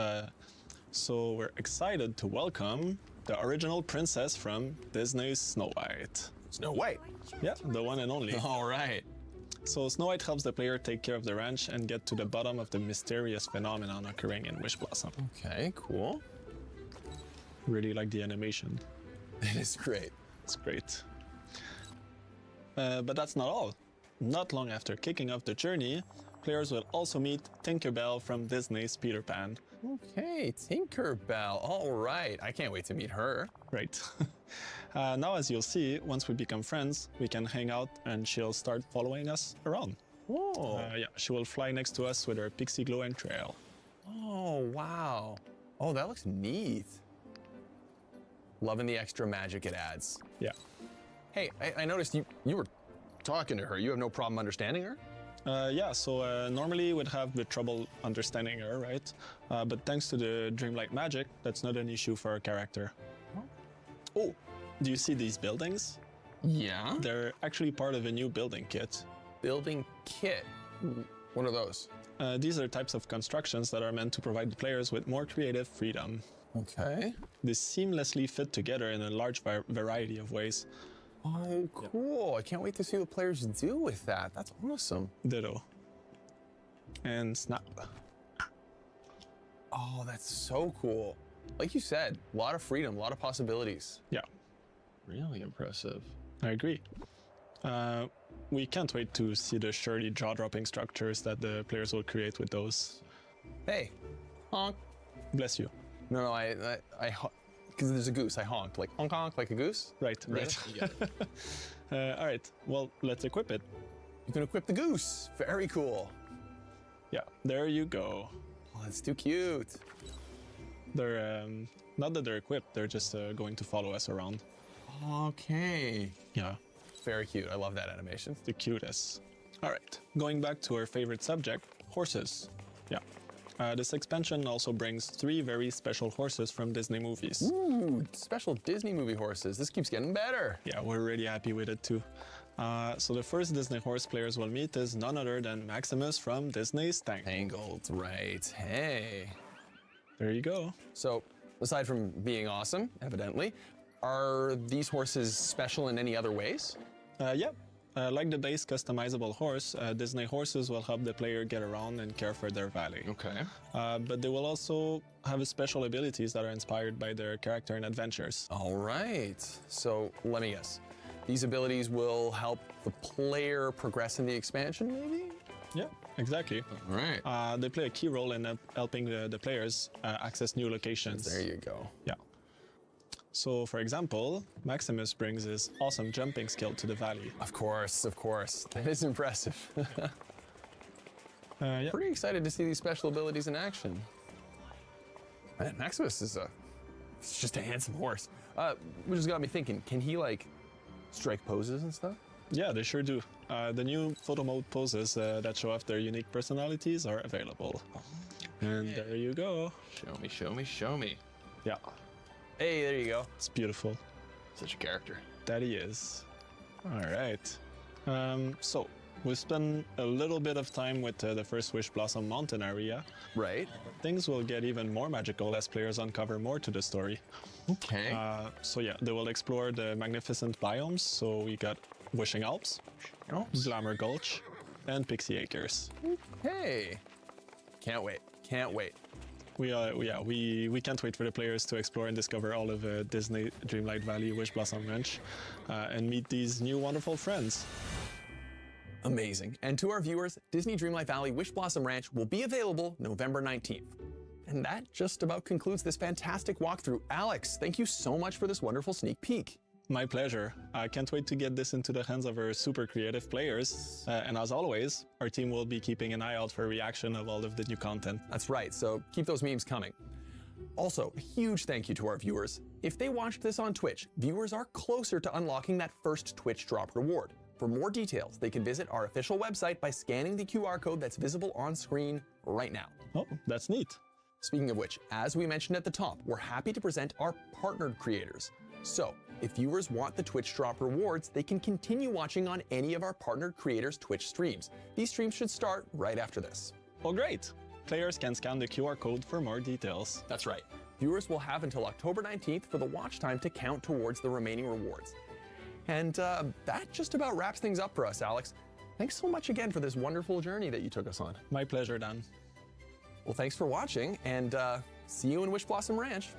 Speaker 4: So we're excited to welcome the original princess from Disney's Snow White.
Speaker 20: Snow White?
Speaker 4: Yeah, the one and only.
Speaker 20: All right.
Speaker 4: So Snow White helps the player take care of the ranch and get to the bottom of the mysterious phenomenon occurring in Wish Blossom.
Speaker 20: Okay, cool.
Speaker 4: Really like the animation.
Speaker 20: It is great.
Speaker 4: It's great. But that's not all. Not long after kicking off the journey, players will also meet Tinkerbell from Disney's Peter Pan.
Speaker 20: Okay, Tinkerbell. All right. I can't wait to meet her.
Speaker 4: Right. Now, as you'll see, once we become friends, we can hang out and she'll start following us around.
Speaker 20: Oh.
Speaker 4: Yeah, she will fly next to us with her pixie glow and trail.
Speaker 20: Oh, wow. Oh, that looks neat. Loving the extra magic it adds.
Speaker 4: Yeah.
Speaker 20: Hey, I noticed you were talking to her. You have no problem understanding her?
Speaker 4: Yeah, so normally we'd have the trouble understanding her, right? But thanks to the dreamlike magic, that's not an issue for our character. Oh, do you see these buildings?
Speaker 20: Yeah.
Speaker 4: They're actually part of a new building kit.
Speaker 20: Building kit? What are those?
Speaker 4: These are types of constructions that are meant to provide the players with more creative freedom.
Speaker 20: Okay.
Speaker 4: They seamlessly fit together in a large variety of ways.
Speaker 20: Oh, cool. I can't wait to see what players do with that. That's awesome.
Speaker 4: Ditto. And snap.
Speaker 20: Oh, that's so cool. Like you said, a lot of freedom, a lot of possibilities.
Speaker 4: Yeah.
Speaker 20: Really impressive.
Speaker 4: I agree. We can't wait to see the surely jaw-dropping structures that the players will create with those.
Speaker 20: Hey, honk.
Speaker 4: Bless you.
Speaker 20: No, I because there's a goose, I honked. Like, honk, honk, like a goose?
Speaker 4: Right. All right, well, let's equip it.
Speaker 20: You can equip the goose. Very cool.
Speaker 4: Yeah, there you go.
Speaker 20: Oh, that's too cute.
Speaker 4: They're, not that they're equipped, they're just going to follow us around.
Speaker 20: Okay.
Speaker 4: Yeah.
Speaker 20: Very cute. I love that animation.
Speaker 4: The cutest. All right, going back to our favorite subject, horses. Yeah. This expansion also brings 3 very special horses from Disney movies.
Speaker 20: Ooh, special Disney movie horses. This keeps getting better.
Speaker 4: Yeah, we're really happy with it too. So the first Disney horse players will meet is none other than Maximus from Disney's
Speaker 20: Tangled. Right. Hey.
Speaker 4: There you go.
Speaker 20: So, aside from being awesome, evidently, are these horses special in any other ways?
Speaker 4: Yep. Like the base customizable horse, Disney horses will help the player get around and care for their valley.
Speaker 20: Okay.
Speaker 4: But they will also have special abilities that are inspired by their character and adventures.
Speaker 20: All right. So let me guess. These abilities will help the player progress in the expansion, maybe?
Speaker 4: Yeah, exactly.
Speaker 20: All right.
Speaker 4: They play a key role in helping the players access new locations.
Speaker 20: There you go.
Speaker 4: Yeah. So, for example, Maximus brings his awesome jumping skill to the valley.
Speaker 20: Of course, of course. That is impressive.
Speaker 4: Yeah.
Speaker 20: Pretty excited to see these special abilities in action. Man, Maximus is it's just a handsome horse. Which has got me thinking, can he like strike poses and stuff?
Speaker 4: Yeah, they sure do. The new photo mode poses that show off their unique personalities are available. And there you go.
Speaker 20: Show me, show me, show me.
Speaker 4: Yeah.
Speaker 20: Hey, there you go.
Speaker 4: It's beautiful.
Speaker 20: Such a character.
Speaker 4: That he is. All right. So, We've spent a little bit of time with the first Wish Blossom Mountain area.
Speaker 20: Right.
Speaker 4: Things will get even more magical as players uncover more to the story.
Speaker 20: Okay.
Speaker 4: So yeah, they will explore the magnificent biomes. So we got Wishing Alps, Glamour Gulch, and Pixie Acres.
Speaker 20: Hey, can't wait. Can't wait.
Speaker 4: We can't wait for the players to explore and discover all of Disney Dreamlight Valley Wish Blossom Ranch and meet these new wonderful friends.
Speaker 20: Amazing. And to our viewers, Disney Dreamlight Valley Wish Blossom Ranch will be available November 19th. And that just about concludes this fantastic walkthrough. Alex, thank you so much for this wonderful sneak peek.
Speaker 4: My pleasure. I can't wait to get this into the hands of our super creative players. And as always, our team will be keeping an eye out for reaction of all of the new content.
Speaker 20: That's right, so keep those memes coming. Also, a huge thank you to our viewers. If they watched this on Twitch, viewers are closer to unlocking that first Twitch drop reward. For more details, they can visit our official website by scanning the QR code that's visible on screen right now.
Speaker 4: Oh, that's neat.
Speaker 20: Speaking of which, as we mentioned at the top, we're happy to present our partnered creators. So, if viewers want the Twitch drop rewards, they can continue watching on any of our partnered creators' Twitch streams. These streams should start right after this.
Speaker 4: Oh, great. Players can scan the QR code for more details.
Speaker 20: That's right. Viewers will have until October 19th for the watch time to count towards the remaining rewards. And that just about wraps things up for us, Alex. Thanks so much again for this wonderful journey that you took us on.
Speaker 4: My pleasure, Dan.
Speaker 20: Well, thanks for watching, and see you in Wish Blossom Ranch.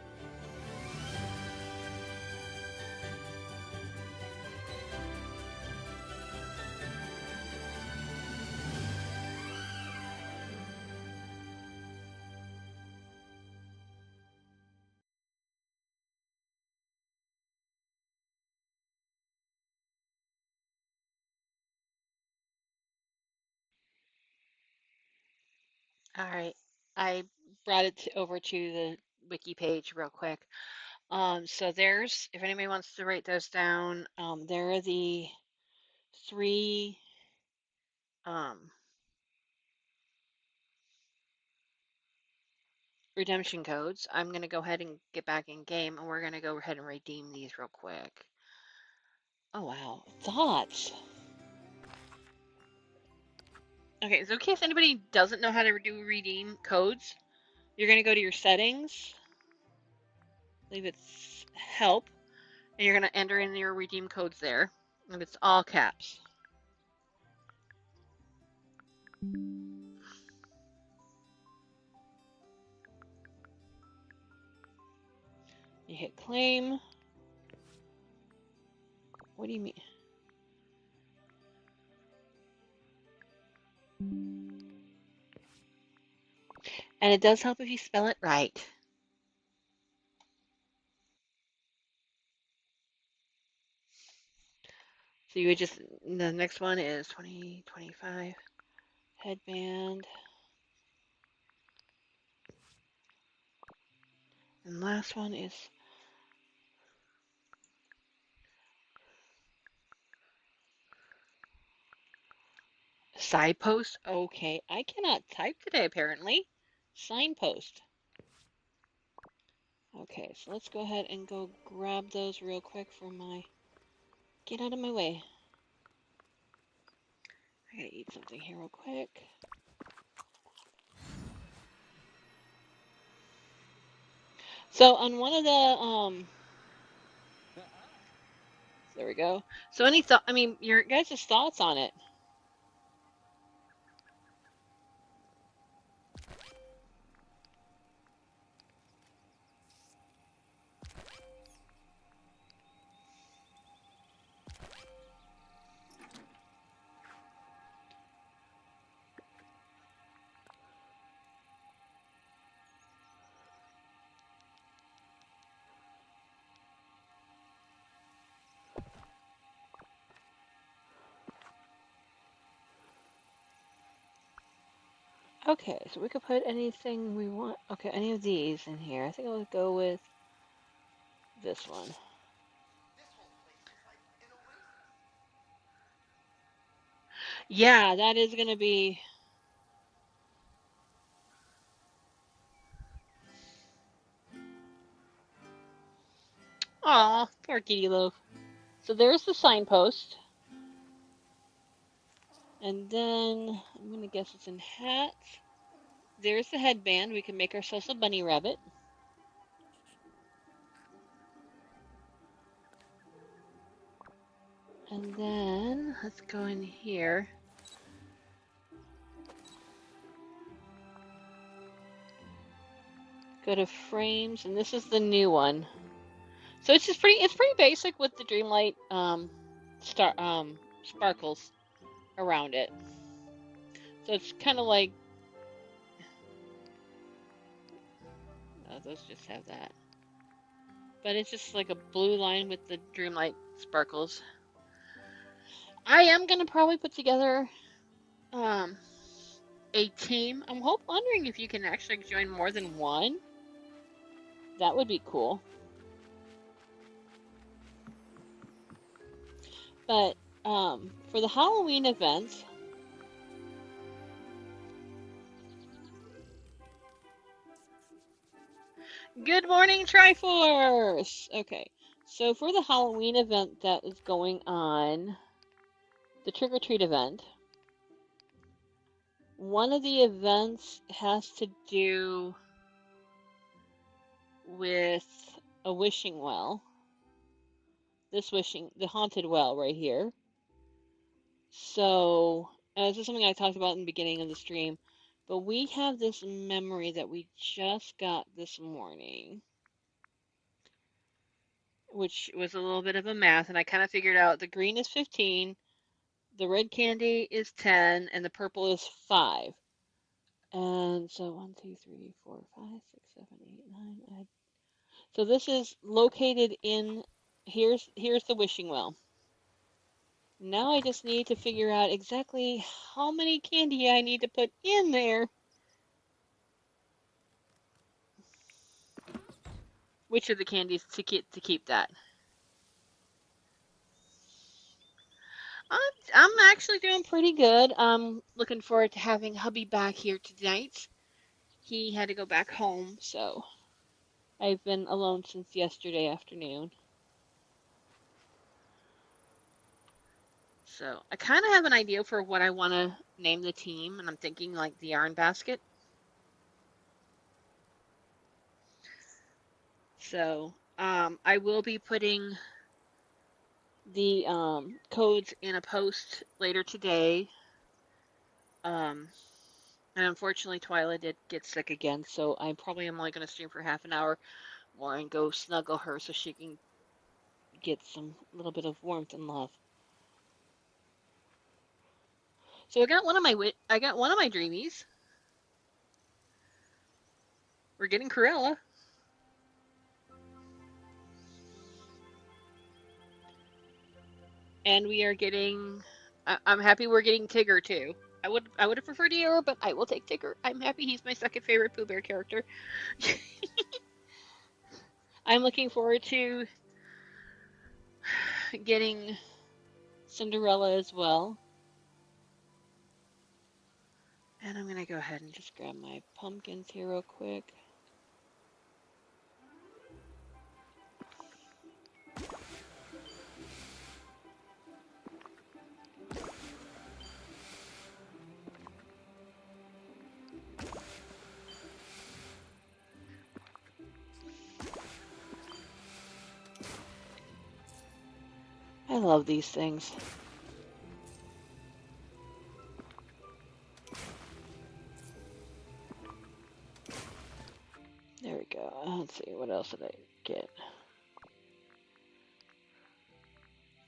Speaker 1: All right. I brought it over to the wiki page real quick. So there's, if anybody wants to write those down, there are the 3 redemption codes. I'm going to go ahead and get back in game, and we're going to go ahead and redeem these real quick. Oh, wow. Thoughts. Okay, so in case anybody doesn't know how to do redeem codes, you're going to go to your settings, I believe it's help, and you're going to enter in your redeem codes there, and it's all caps. You hit claim. What do you mean? And it does help if you spell it right. So you would just, the next one is 2025 headband. And last one is signpost. Okay, I cannot type today apparently. Signpost. Okay, so let's go ahead and go grab those real quick for my, get out of my way. I gotta eat something here real quick. So on one of the, there we go. So any thought, I mean, your guys' thoughts on it? Okay, so we could put anything we want. Okay, any of these in here. I think I'll go with this one. Yeah, that is gonna be. Aw, poor Kitty Loaf. So there's the signpost. And then I'm gonna guess it's in hats. There's the headband. We can make ourselves a bunny rabbit. And then let's go in here. Go to frames, and this is the new one. So it's just pretty basic with the Dreamlight sparkles around it. So it's kind of like those just have that. But it's just like a blue line with the Dreamlight sparkles. I am gonna probably put together a team. I'm wondering if you can actually join more than one. That would be cool. But for the Halloween events, good morning, Triforce! Okay, so for the Halloween event that is going on, the Trick or Treat event, one of the events has to do with a wishing well. The haunted well right here. So, this is something I talked about in the beginning of the stream, but we have this memory that we just got this morning, which was a little bit of a math, and I kind of figured out the green is 15, the red candy is 10, and the purple is 5. And so 1, 2, 3, 4, 5, 6, 7, 8, 9. So this is located in, here's the wishing well. Now I just need to figure out exactly how many candy I need to put in there. Which of the candies to keep that? I'm actually doing pretty good. I'm looking forward to having hubby back here tonight. He had to go back home, so I've been alone since yesterday afternoon. So I kind of have an idea for what I want to name the team, and I'm thinking like the yarn basket. So I will be putting the codes in a post later today. And unfortunately, Twyla did get sick again, so I probably am only going to stream for half an hour more and go snuggle her so she can get some little bit of warmth and love. So I got one of my dreamies. We're getting Cruella. And we are getting. I'm happy we're getting Tigger too. I would have preferred Eeyore, but I will take Tigger. I'm happy he's my second favorite Pooh Bear character. I'm looking forward to getting Cinderella as well. And I'm gonna go ahead and just grab my pumpkins here real quick. I love these things. There we go. Let's see, what else did I get?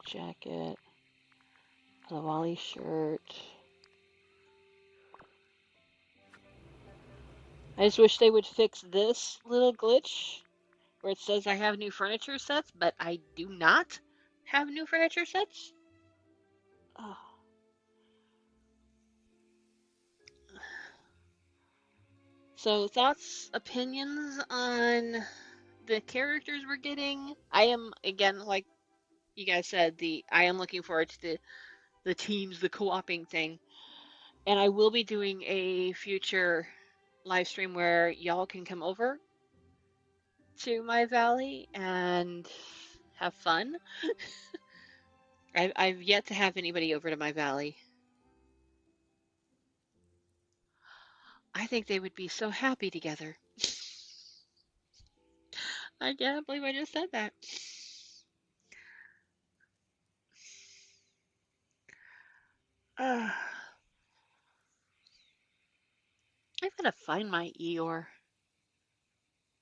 Speaker 1: Jacket. A Wally shirt. I just wish they would fix this little glitch where it says I have new furniture sets, but I do not have new furniture sets. Oh. So thoughts, opinions on the characters we're getting? I am, again, like you guys said, I am looking forward to the teams, the co-oping thing. And I will be doing a future live stream where y'all can come over to my valley and have fun. I've yet to have anybody over to my valley. I think they would be so happy together. I can't believe I just said that. Uh, I've got to find my Eeyore. I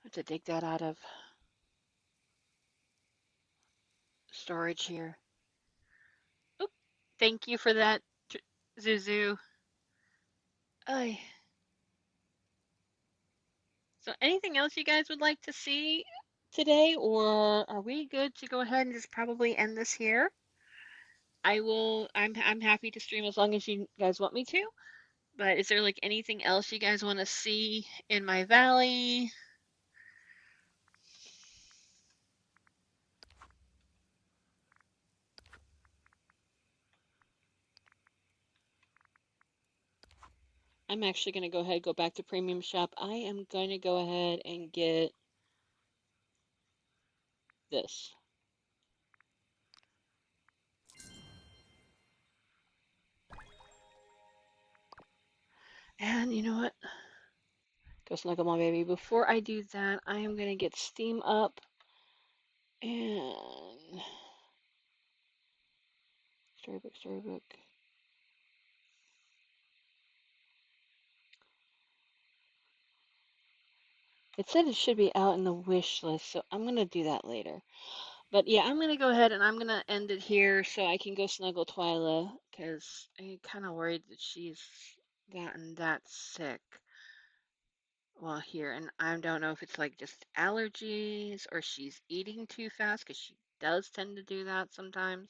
Speaker 1: have to dig that out of storage here. Oop, thank you for that, Zuzu. Ay. So anything else you guys would like to see today, or are we good to go ahead and just probably end this here? I'm happy to stream as long as you guys want me to. But is there like anything else you guys want to see in my valley? I'm actually going to go ahead and go back to Premium Shop. I am going to go ahead and get this. And you know what? Go snuggle my baby. Before I do that, I am going to get Steam up and storybook. It said it should be out in the wish list, so I'm going to do that later. But yeah, I'm going to go ahead and I'm going to end it here so I can go snuggle Twyla because I'm kind of worried that she's gotten that sick while here. And I don't know if it's like just allergies or she's eating too fast because she does tend to do that sometimes.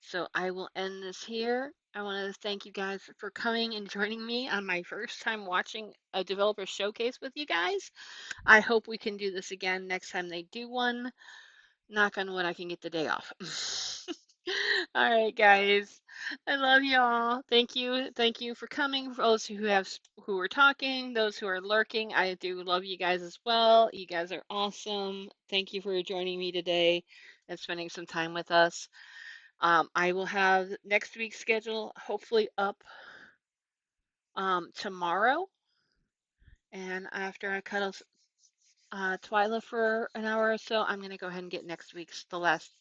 Speaker 1: So I will end this here. I want to thank you guys for coming and joining me on my first time watching a developer showcase with you guys. I hope we can do this again next time they do one. Knock on wood, I can get the day off. All right, guys. I love y'all. Thank you. Thank you for coming. For those who are talking, those who are lurking, I do love you guys as well. You guys are awesome. Thank you for joining me today and spending some time with us. I will have next week's schedule hopefully up tomorrow. And after I cuddle Twyla for an hour or so, I'm going to go ahead and get the last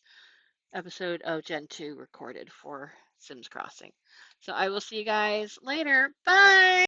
Speaker 1: episode of Gen 2 recorded for Sims Crossing. So I will see you guys later. Bye!